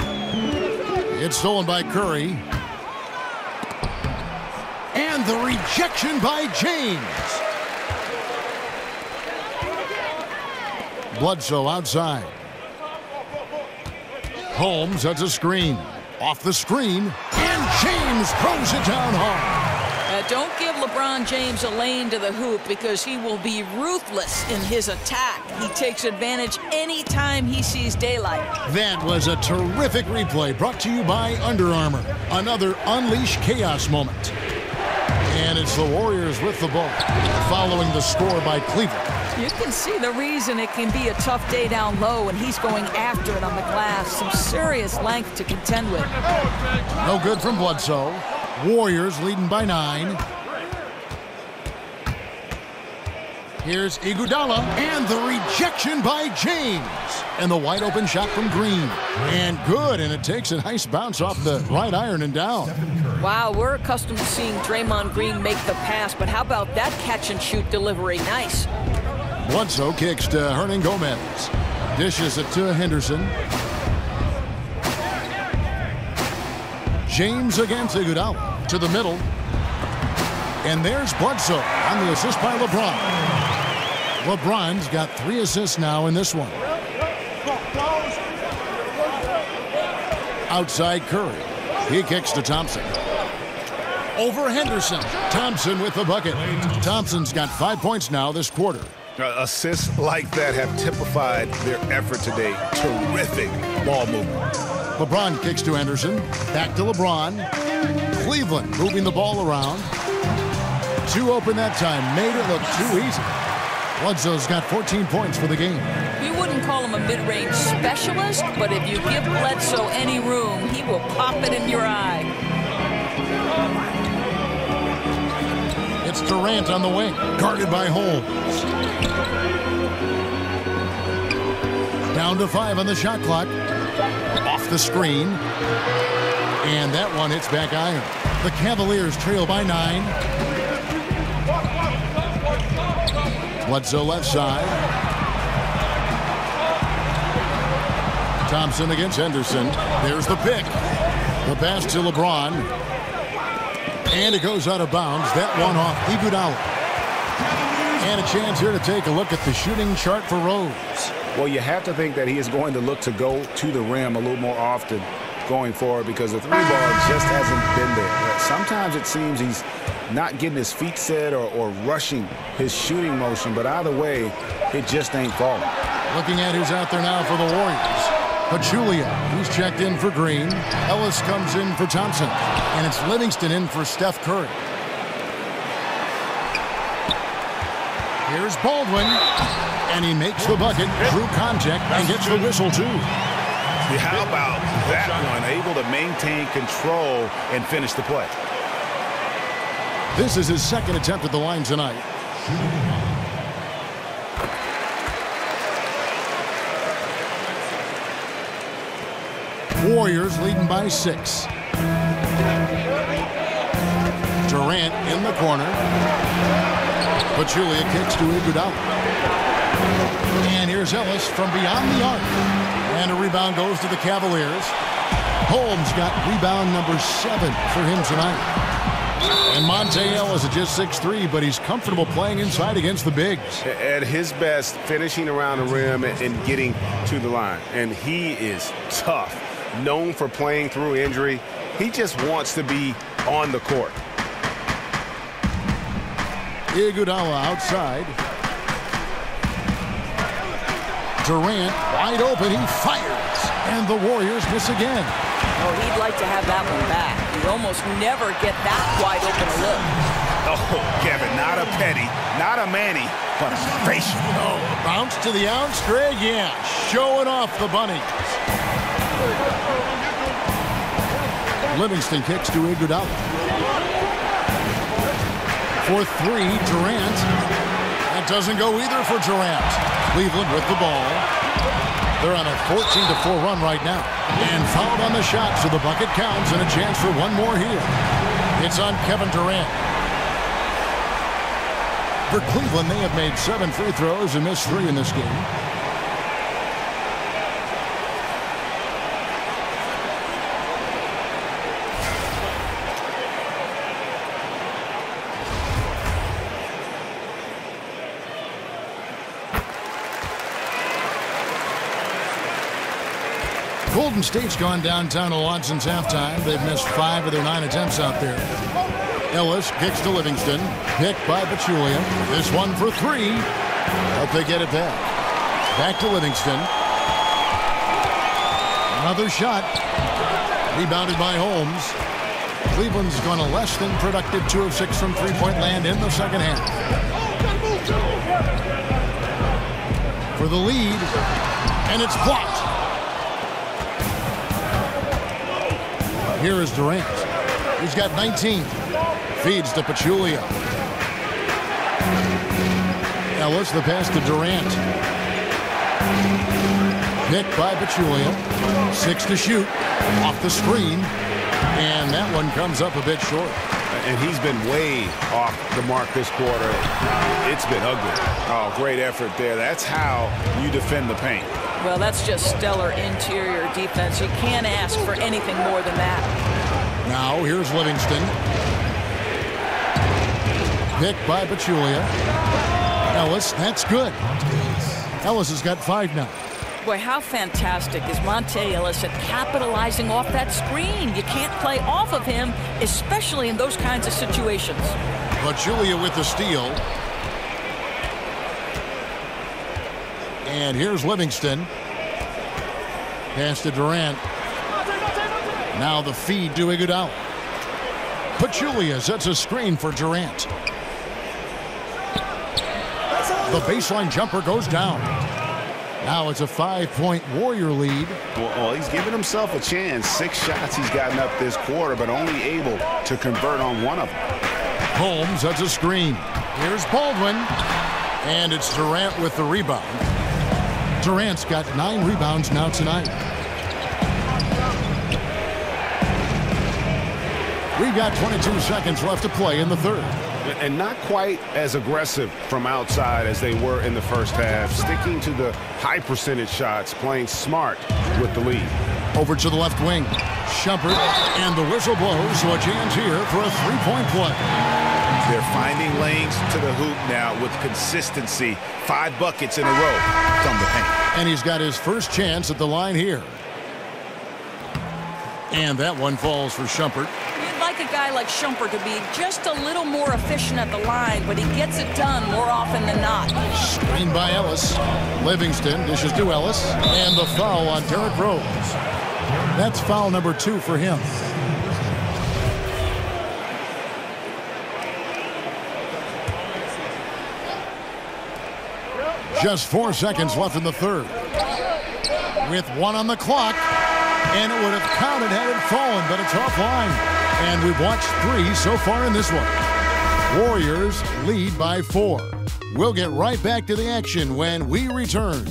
It's stolen by Curry. And the rejection by James. Bledsoe outside. Holmes has a screen. Off the screen, and James throws it down hard. Don't give LeBron James a lane to the hoop because he will be ruthless in his attack. He takes advantage anytime he sees daylight. That was a terrific replay brought to you by Under Armour. Another Unleash Chaos moment. And it's the Warriors with the ball, following the score by Cleveland. You can see the reason it can be a tough day down low, and he's going after it on the glass. Some serious length to contend with. No good from Bledsoe. Warriors leading by 9. Here's Iguodala, and the rejection by James. And the wide open shot from Green. And good, and it takes a nice bounce off the right iron and down. Wow, we're accustomed to seeing Draymond Green make the pass, but how about that catch and shoot delivery? Nice. Bledsoe kicks to Hernan Gomez. Dishes it to Henderson. James against Iguodala to the middle. And there's Bledsoe on the assist by LeBron. LeBron's got 3 assists now in this one. Outside Curry. He kicks to Thompson. Over Henderson. Thompson with the bucket. Thompson's got 5 points now this quarter. Assists like that have typified their effort today. Terrific ball movement. LeBron kicks to Henderson. Back to LeBron. Cleveland moving the ball around. 2 open that time. Made it look too easy. Bledsoe's got 14 points for the game. You wouldn't call him a mid-range specialist, but if you give Bledsoe any room, he will pop it in your eye. It's Durant on the wing, guarded by Holmes. Down to 5 on the shot clock. Off the screen. And that one hits back iron. The Cavaliers trail by 9. Bledsoe left side. Thompson against Henderson. There's the pick. The pass to LeBron. And it goes out of bounds. That one off Iguodala. And a chance here to take a look at the shooting chart for Rose. Well, you have to think that he is going to look to go to the rim a little more often going forward because the 3-ball just hasn't been there. Sometimes it seems he's not getting his feet set or rushing his shooting motion, but either way, it just ain't falling. Looking at who's out there now for the Warriors. Pachulia, he's checked in for Green. Ellis comes in for Thompson. And it's Livingston in for Steph Curry. Here's Baldwin. And he makes the bucket, through contact, and gets the whistle, too. How about that one? Able to maintain control and finish the play. This is his second attempt at the line tonight. Warriors leading by 6. Durant in the corner. Pachulia kicks to Iguodala. And here's Ellis from beyond the arc. And a rebound goes to the Cavaliers. Holmes got rebound number 7 for him tonight. And Monte Ellis is just 6'3", but he's comfortable playing inside against the bigs. At his best, finishing around the rim and getting to the line. And he is tough, known for playing through injury. He just wants to be on the court. Iguodala outside. Durant wide open. He fires. And the Warriors miss again. Oh, he'd like to have that one back. You almost never get that wide open look. Oh, Kevin, not a Petty, not a Manny, but a facial. Oh, bounce to the ounce, Greg. Yeah, showing off the bunnies. Livingston kicks to Iguodala. For three, Durant. That doesn't go either for Durant. Cleveland with the ball. They're on a 14-4 run right now. And fouled on the shot, so the bucket counts and a chance for one more here. It's on Kevin Durant. For Cleveland, they have made 7 free throws and missed 3 in this game. Golden State's gone downtown to Watson's halftime. They've missed 5 of their 9 attempts out there. Ellis kicks to Livingston. Picked by Pachulia. This one for 3. Hope they get it back. Back to Livingston. Another shot. Rebounded by Holmes. Cleveland's gone a less than productive 2 of 6 from three-point land in the second half. For the lead. And it's blocked. Here is Durant. He's got 19. Feeds to Pachulia. Ellis, the pass to Durant. Picked by Pachulia. 6 to shoot. Off the screen. And that one comes up a bit short. And he's been way off the mark this quarter. It's been ugly. Oh, great effort there. That's how you defend the paint. Well, that's just stellar interior defense. You can't ask for anything more than that. Now, here's Livingston. Picked by Pachulia. Ellis, that's good. Ellis has got 5 now. Boy, how fantastic is Monte Ellis at capitalizing off that screen. You can't play off of him, especially in those kinds of situations. Pachulia with the steal. And here's Livingston. Pass to Durant. Now the feed to Iguodala. Pachulia sets a screen for Durant. The baseline jumper goes down. Now it's a 5-point Warrior lead. Well, he's given himself a chance. 6 shots he's gotten up this quarter, but only able to convert on 1 of them. Holmes sets a screen. Here's Baldwin. And it's Durant with the rebound. Durant's got 9 rebounds now tonight. We've got 22 seconds left to play in the third. And not quite as aggressive from outside as they were in the first half. Sticking to the high percentage shots, playing smart with the lead. Over to the left wing. Shumpert, and the whistle blows, so a chance here for a 3-point play. They're finding lanes to the hoop now with consistency. 5 buckets in a row from the paint. And he's got his first chance at the line here. And that one falls for Shumpert. You'd like a guy like Shumpert to be just a little more efficient at the line, but he gets it done more often than not. Screened by Ellis. Livingston dishes to Ellis. And the foul on Derrick Rose. That's foul number 2 for him. Just 4 seconds left in the third. With 1 on the clock. And it would have counted had it fallen, but it's offline. And we've watched 3 so far in this one. Warriors lead by 4. We'll get right back to the action when we return.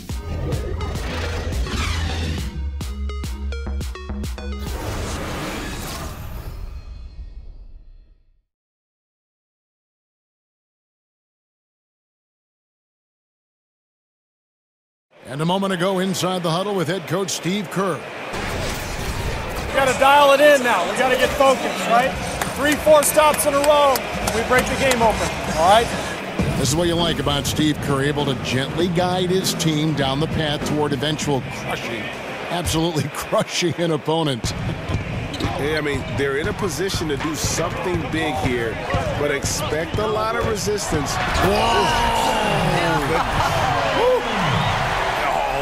And a moment ago inside the huddle with head coach Steve Kerr. We got to dial it in now. We got to get focused, right? 3-4 stops in a row, we break the game open, all right? This is what you like about Steve Kerr, able to gently guide his team down the path toward eventual crushing, absolutely crushing an opponent. Yeah, I mean, they're in a position to do something big here, but expect a lot of resistance. Oh,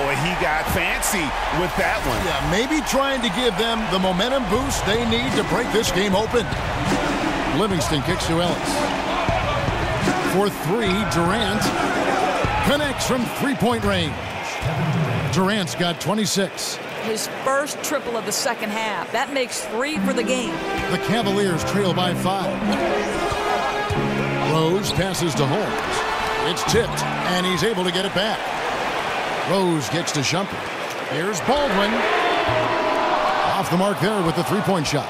and he got fancy with that one. Yeah, maybe trying to give them the momentum boost they need to break this game open. Livingston kicks to Ellis. For three, Durant connects from three-point range. Durant's got 26. His first triple of the second half. That makes 3 for the game. The Cavaliers trail by 5. Rose passes to Holmes. It's tipped, and he's able to get it back. Rose gets to Shumpert. Here's Baldwin. Off the mark there with the three-point shot.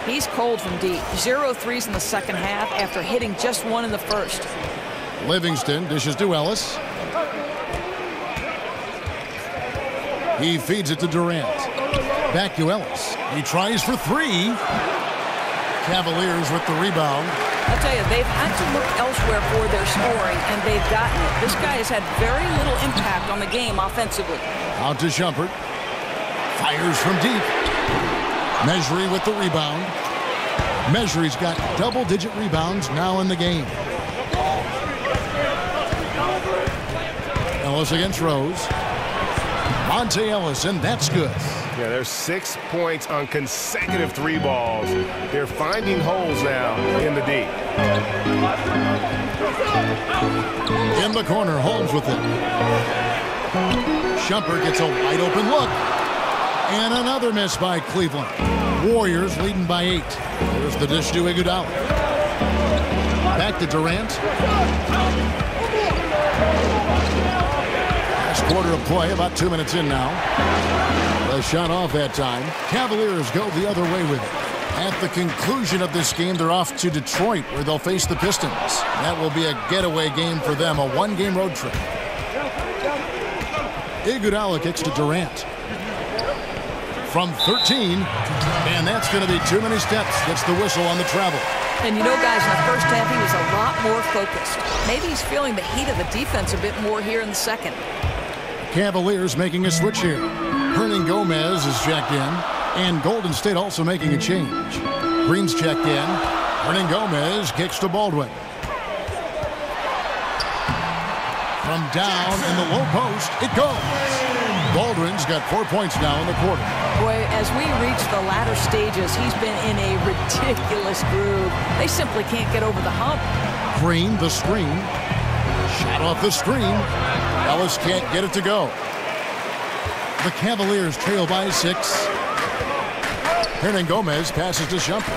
He's cold from deep. 0 threes in the second half after hitting just 1 in the first. Livingston dishes to Ellis. He feeds it to Durant. Back to Ellis. He tries for 3. Cavaliers with the rebound. I'll tell you, they've had to look elsewhere for their scoring, and they've gotten it. This guy has had very little impact on the game offensively. Out to Shumpert. Fires from deep. Measury with the rebound. Measury's got double-digit rebounds now in the game. Ellis against Rose. Monte Ellis, and that's good. Yeah, there's 6 points on consecutive 3 balls. They're finding holes now in the D. In the corner, Holmes with it. Shumpert gets a wide open look. And another miss by Cleveland. Warriors leading by 8. There's the dish to Iguodala. Back to Durant. Last quarter of play, about 2 minutes in now. The shot off that time. Cavaliers go the other way with it. At the conclusion of this game, they're off to Detroit, where they'll face the Pistons. That will be a getaway game for them, a 1-game road trip. Iguodala kicks to Durant. From 13, and that's going to be too many steps. Gets the whistle on the travel. And you know, guys, in the first half, he was a lot more focused. Maybe he's feeling the heat of the defense a bit more here in the second. Cavaliers making a switch here. Hernan Gomez is checked in, and Golden State also making a change. Green's checked in. Hernan Gomez kicks to Baldwin. From down in the low post, it goes. Baldwin's got 4 points now in the quarter. Boy, as we reach the latter stages, he's been in a ridiculous groove. They simply can't get over the hump. Green, the screen. Shot off the screen. Ellis can't get it to go. The Cavaliers trail by 6. Hernan Gomez passes to Shumpert.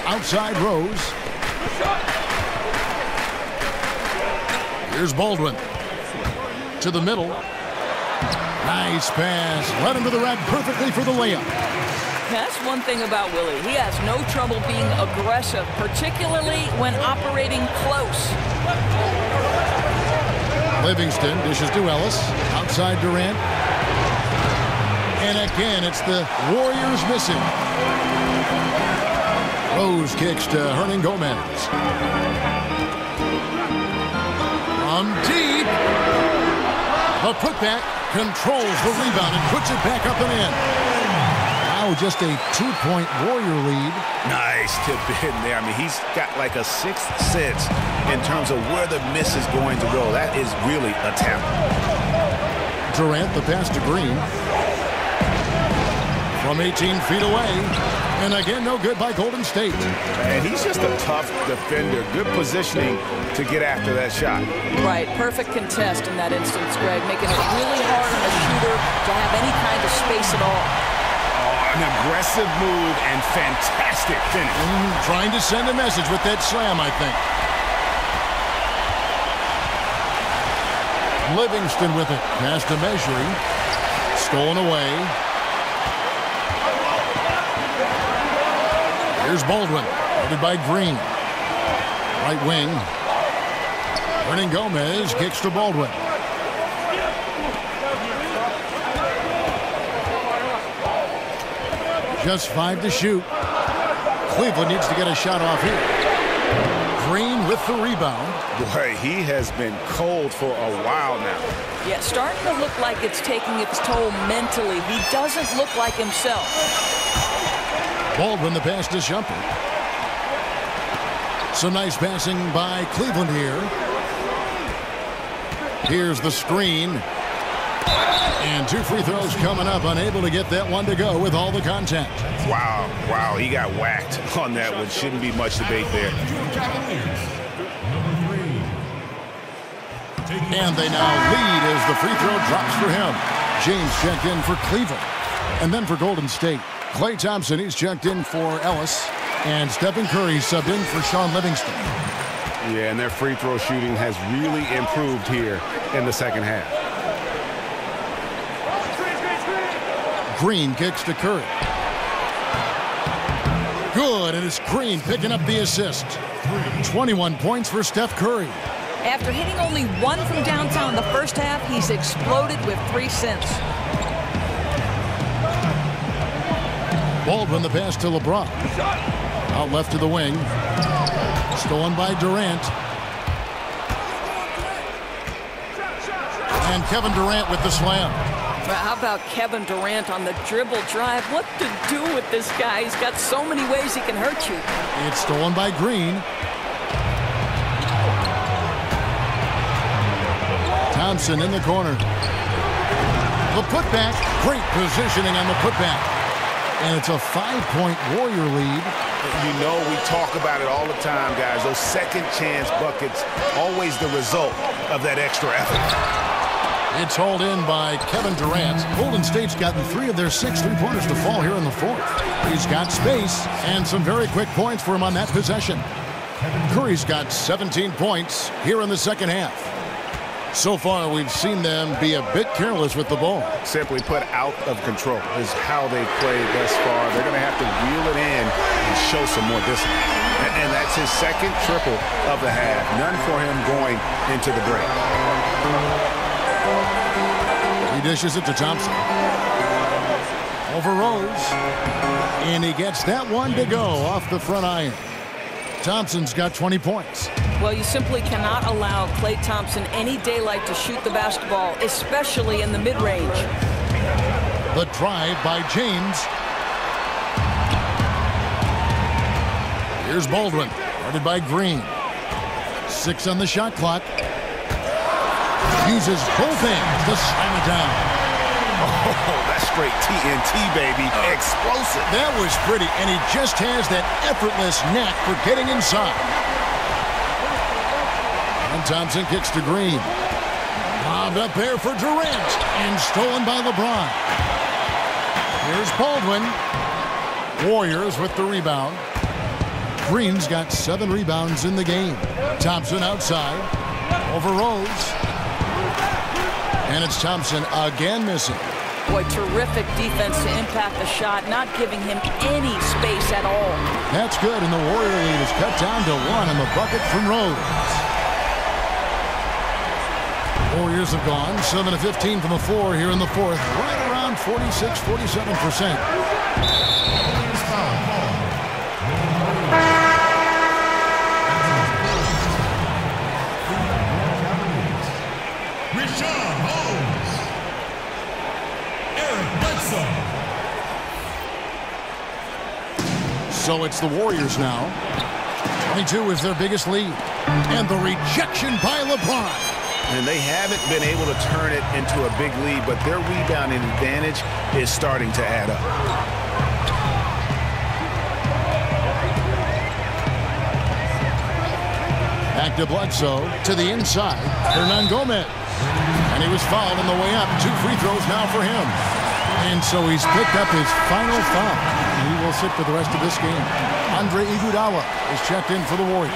Outside Rose. Here's Baldwin. To the middle. Nice pass. Led him to the rack perfectly for the layup. That's one thing about Willie. He has no trouble being aggressive, particularly when operating close. Livingston dishes to Ellis. Outside Durant. And again, it's the Warriors missing. Rose kicks to Hernan Gomez. From deep. A putback controls the rebound and puts it back up and in. Now just a 2-point Warrior lead. Nice tip in there. I mean, he's got like a 6th sense in terms of where the miss is going to go. That is really a talent. Durant, the pass to Green. From 18 feet away. And again, no good by Golden State. And he's just a tough defender. Good positioning to get after that shot. Right, perfect contest in that instance, Greg, making it really hard on a shooter to have any kind of space at all. Oh, an aggressive move and fantastic finish. Trying to send a message with that slam, I think. Livingston with it. Pass to Measury. Stolen away. Here's Baldwin. Headed by Green. Right wing. Hernan Gomez kicks to Baldwin. Just 5 to shoot. Cleveland needs to get a shot off here. Green with the rebound. Boy, he has been cold for a while now. Yeah, starting to look like it's taking its toll mentally. He doesn't look like himself. Baldwin the pass to Shumpert. Some nice passing by Cleveland here. Here's the screen. And 2 free throws coming up. Unable to get that one to go with all the contact. Wow, wow, he got whacked on that one. Shouldn't be much debate there. And they now lead as the free throw drops for him. James checked in for Cleveland. And then for Golden State, Klay Thompson, he's checked in for Ellis. And Stephen Curry subbed in for Sean Livingston. Yeah, and their free throw shooting has really improved here in the second half. Green kicks to Curry. Good, and it's Green picking up the assist. 21 points for Steph Curry. After hitting only 1 from downtown in the first half, he's exploded with 3 since. Baldwin the pass to LeBron. Out left to the wing. Stolen by Durant. And Kevin Durant with the slam. But how about Kevin Durant on the dribble drive? What to do with this guy? He's got so many ways he can hurt you. It's stolen by Green. Thompson in the corner. The putback. Great positioning on the putback. And it's a 5-point Warrior lead. You know, we talk about it all the time, guys. Those second chance buckets, always the result of that extra effort. It's hauled in by Kevin Durant. Golden State's gotten 3 of their 6 3-pointers to fall here in the 4th. He's got space and some very quick points for him on that possession. Curry's got 17 points here in the second half. So far, we've seen them be a bit careless with the ball. Simply put, out of control is how they played thus far. They're going to have to reel it in and show some more discipline. And that's his second triple of the half. None for him going into the break. He dishes it to Thompson. Over Rose. And he gets that one to go off the front iron. Thompson's got 20 points. Well, you simply cannot allow Klay Thompson any daylight to shoot the basketball, especially in the mid-range. The drive by James. Here's Baldwin, guarded by Green. 6 on the shot clock. Uses both hands to slam it down. Oh, that's straight TNT, baby. Explosive. That was pretty, and he just has that effortless knack for getting inside. And Thompson kicks to Green. Bobbed up there for Durant, and stolen by LeBron. Here's Baldwin. Warriors with the rebound. Green's got 7 rebounds in the game. Thompson outside. Over Rose. And it's Thompson again missing. Boy, terrific defense to impact the shot, not giving him any space at all. That's good, and the Warrior lead is cut down to 1 on the bucket from Rose. Warriors have gone 7 of 15 from the floor here in the 4th, right around 46-47%. So it's the Warriors now. 22 is their biggest lead. And the rejection by LeBron. And they haven't been able to turn it into a big lead, but their rebounding advantage is starting to add up. Back to Bledsoe, to the inside. Hernan Gomez. And he was fouled on the way up. 2 free throws now for him. And so he's picked up his final foul. And he will sit for the rest of this game. Andre Iguodala is checked in for the Warriors.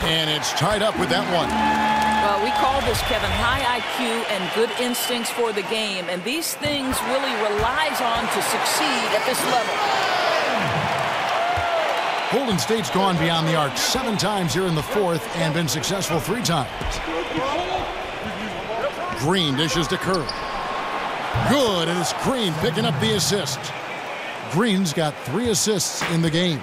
And it's tied up with that one. Well, we call this, Kevin, high IQ and good instincts for the game. And these things really relies on to succeed at this level. Golden State's gone beyond the arc 7 times here in the 4th and been successful 3 times. Green dishes to Curry. Good, and it's Green picking up the assist. Green's got 3 assists in the game.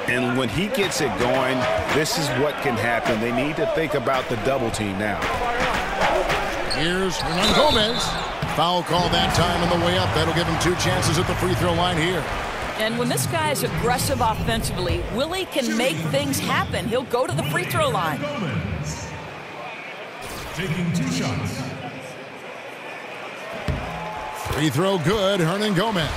And when he gets it going, this is what can happen. They need to think about the double team now. Here's Hernan Gomez. Foul call that time on the way up. That'll give him 2 chances at the free throw line here. And when this guy is aggressive offensively, Willie can make things happen. He'll go to the free throw line. Gomez. Taking 2 shots. Free throw good, Hernan Gomez.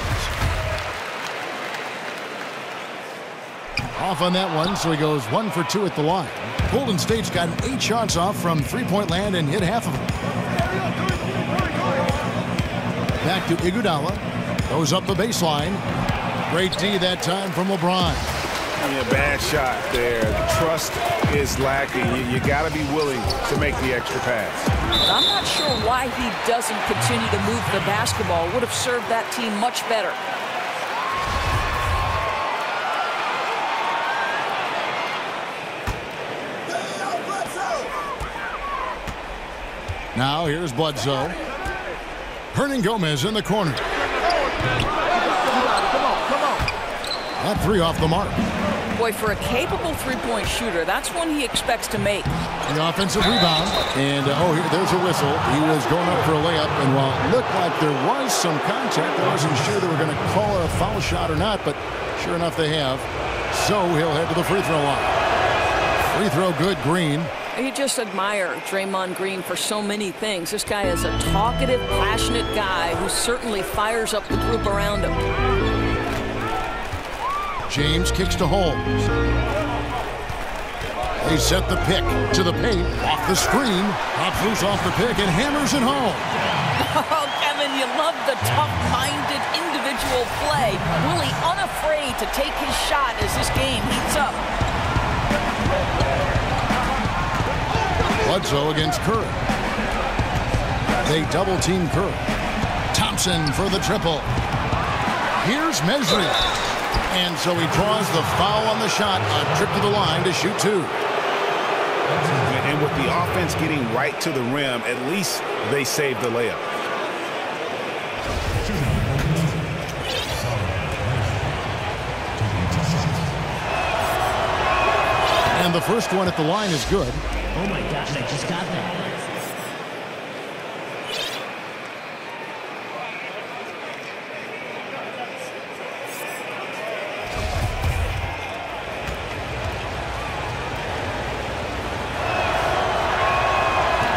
Off on that one, so he goes 1 for 2 at the line. Golden State's got 8 shots off from three-point land and hit half of them. Back to Iguodala. Goes up the baseline. Great D that time from LeBron. Yeah, bad shot there. Trust is lacking. You got to be willing to make the extra pass. I'm not sure why he doesn't continue to move the basketball. Would have served that team much better. Now here's Bledsoe. Hernan Gomez in the corner. That 3 off the mark. Boy, for a capable three-point shooter, that's one he expects to make. The offensive rebound. And, there's a whistle. He was going up for a layup. And while it looked like there was some contact, I wasn't sure they were going to call it a foul shot or not. But sure enough, they have. So he'll head to the free throw line. Free throw good, Green. You just admire Draymond Green for so many things. This guy is a talkative, passionate guy who certainly fires up the group around him. James kicks to Holmes. They set the pick to the paint. Off the screen. Pops loose off the pick and hammers it home. Oh, Kevin, you love the tough-minded individual play. Willie unafraid to take his shot as this game heats up. Bledsoe against Curry. They double-team Curry. Thompson for the triple. Here's Mesri. And so he draws the foul on the shot. A trip to the line to shoot 2. And with the offense getting right to the rim, at least they saved the layup. And the first one at the line is good. Oh my gosh, I just got that.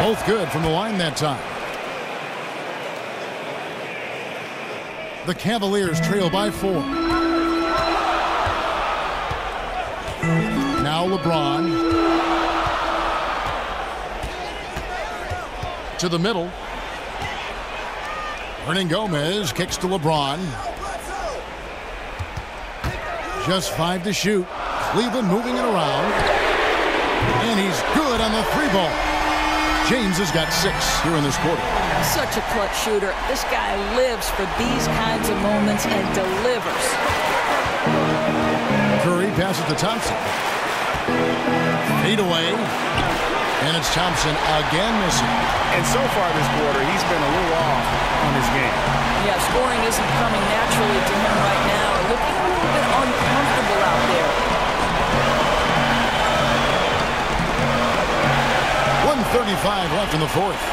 Both good from the line that time. The Cavaliers trail by 4. Now LeBron. To the middle. Hernan Gomez kicks to LeBron. Just 5 to shoot. Cleveland moving it around. And he's good on the 3-ball. James has got 6 here in this quarter. Such a clutch shooter. This guy lives for these kinds of moments and delivers. Curry passes to Thompson. Fade away. And it's Thompson again missing. And so far this quarter, he's been a little off on his game. Yeah, scoring isn't coming naturally to him right now. Looking a little bit uncomfortable out there. 1:35 left in the 4th.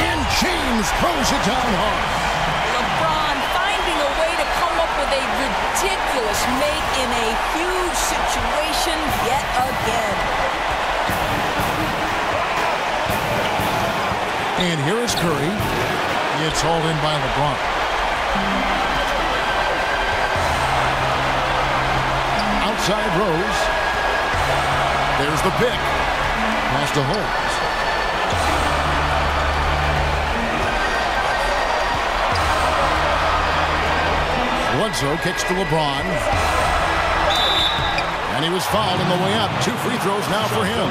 And James throws it down hard. LeBron finding a way to come up with a ridiculous make in a huge situation yet again. And here is Curry. It's hauled in by LeBron. Outside Rose. There's the pick. Pass to Holmes. Bledsoe kicks to LeBron. And he was fouled on the way up. 2 free throws now for him.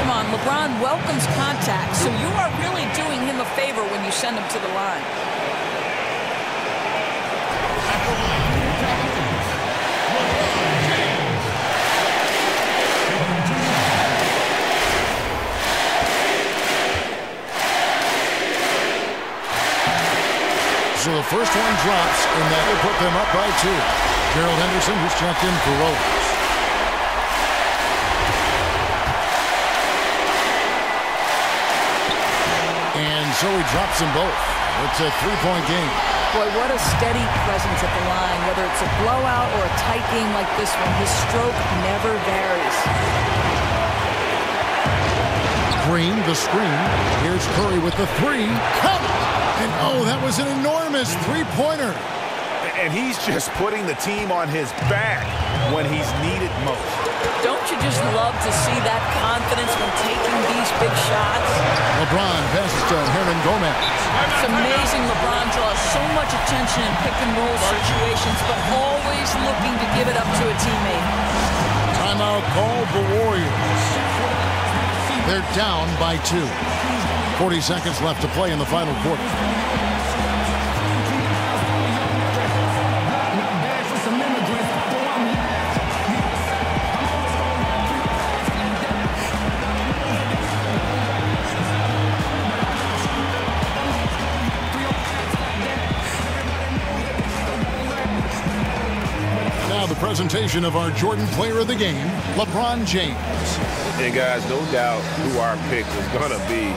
Come on, LeBron welcomes contact, so you are really doing him a favor when you send him to the line. first one drops, and that will put them up by 2. Gerald Henderson, who's checked in for Rose. And so he drops them both. It's a 3-point game. Boy, what a steady presence at the line. Whether it's a blowout or a tight game like this one, his stroke never varies. Green, the screen. Here's Curry with the 3. Come! And oh, that was an enormous 3-pointer. And he's just putting the team on his back when he's needed most. Don't you just love to see that confidence when taking these big shots? LeBron passes to Hernan Gomez. It's amazing LeBron draws so much attention in pick-and-roll situations, but always looking to give it up to a teammate. Timeout called the Warriors. They're down by 2. 40 seconds left to play in the final quarter. Now the presentation of our Jordan Player of the Game, LeBron James. And guys, no doubt who our pick is going to be.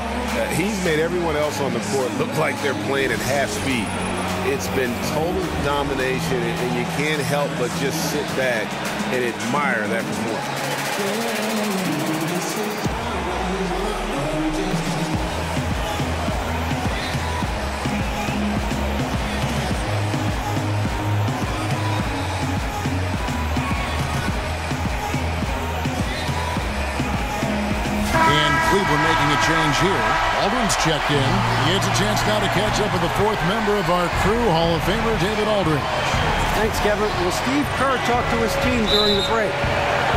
He's made everyone else on the court look like they're playing at half speed. It's been total domination, and you can't help but just sit back and admire that performance. Cleveland making a change here. Aldridge checked in. He gets a chance now to catch up with the 4th member of our crew, Hall of Famer David Aldridge. Thanks, Kevin. Well, Steve Kerr talked to his team during the break.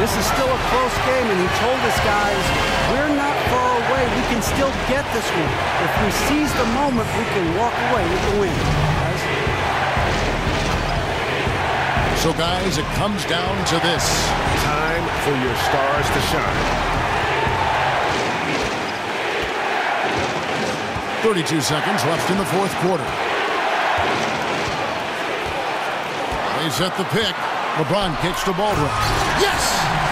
This is still a close game, and he told us guys, we're not far away. We can still get this one. If we seize the moment, we can walk away with the win. Guys. So, guys, it comes down to this. Time for your stars to shine. 32 seconds left in the 4th quarter. They set the pick. LeBron kicks to Baldwin. Yes!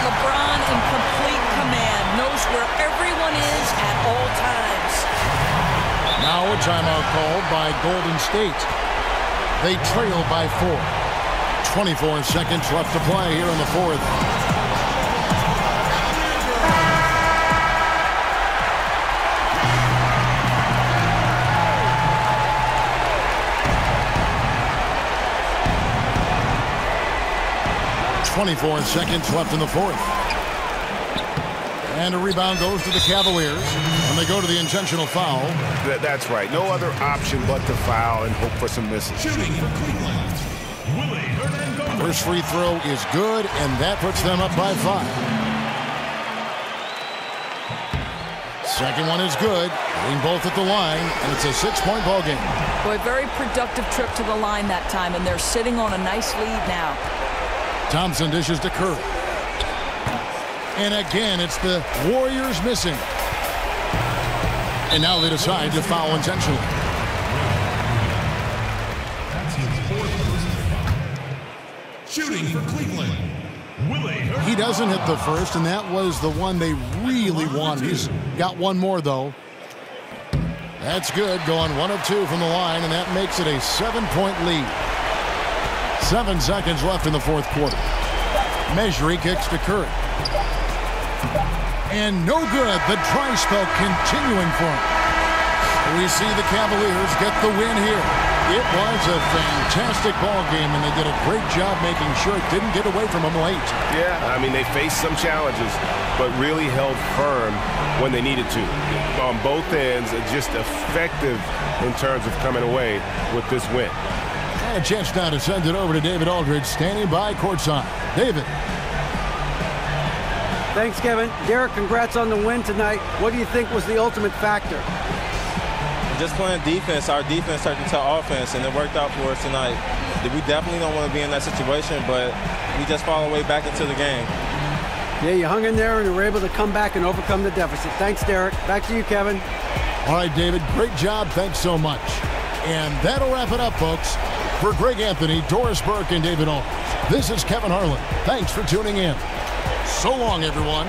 LeBron in complete command, knows where everyone is at all times. Now a timeout called by Golden State. They trail by 4. 24 seconds left to play here in the 4th. 24 seconds left in the 4th. And a rebound goes to the Cavaliers, and they go to the intentional foul. That's right. No other option but to foul and hope for some misses. Shooting for Cleveland, Willie Hernan Gomez. First free throw is good, and that puts them up by 5. Second one is good. Hitting both at the line, and it's a 6-point ball game. Boy, very productive trip to the line that time, and they're sitting on a nice lead now. Thompson dishes to Curry. And again, it's the Warriors missing. And now they decide to foul intentionally. That's his 4th personal foul. Shooting for Cleveland, Willie Hernan. He doesn't hit the first, and that was the one they really wanted. He's got one more, though. That's good, going 1 of 2 from the line, and that makes it a 7-point lead. 7 seconds left in the 4th quarter. Measury kicks to Curry. And no good. The dry spell continuing for him. We see the Cavaliers get the win here. It was a fantastic ball game, and they did a great job making sure it didn't get away from them late. Yeah, I mean, they faced some challenges, but really held firm when they needed to. On both ends, just effective in terms of coming away with this win. And a chance now to send it over to David Aldridge, standing by courtside. David. Thanks, Kevin. Derek, congrats on the win tonight. What do you think was the ultimate factor? Just playing defense. Our defense turned into offense, and it worked out for us tonight. We definitely don't want to be in that situation, but we just fall away back into the game. Yeah, you hung in there and were able to come back and overcome the deficit. Thanks, Derek. Back to you, Kevin. All right, David, great job. Thanks so much. And that'll wrap it up, folks. For Greg Anthony, Doris Burke, and David Aldridge, this is Kevin Harlan. Thanks for tuning in. So long, everyone.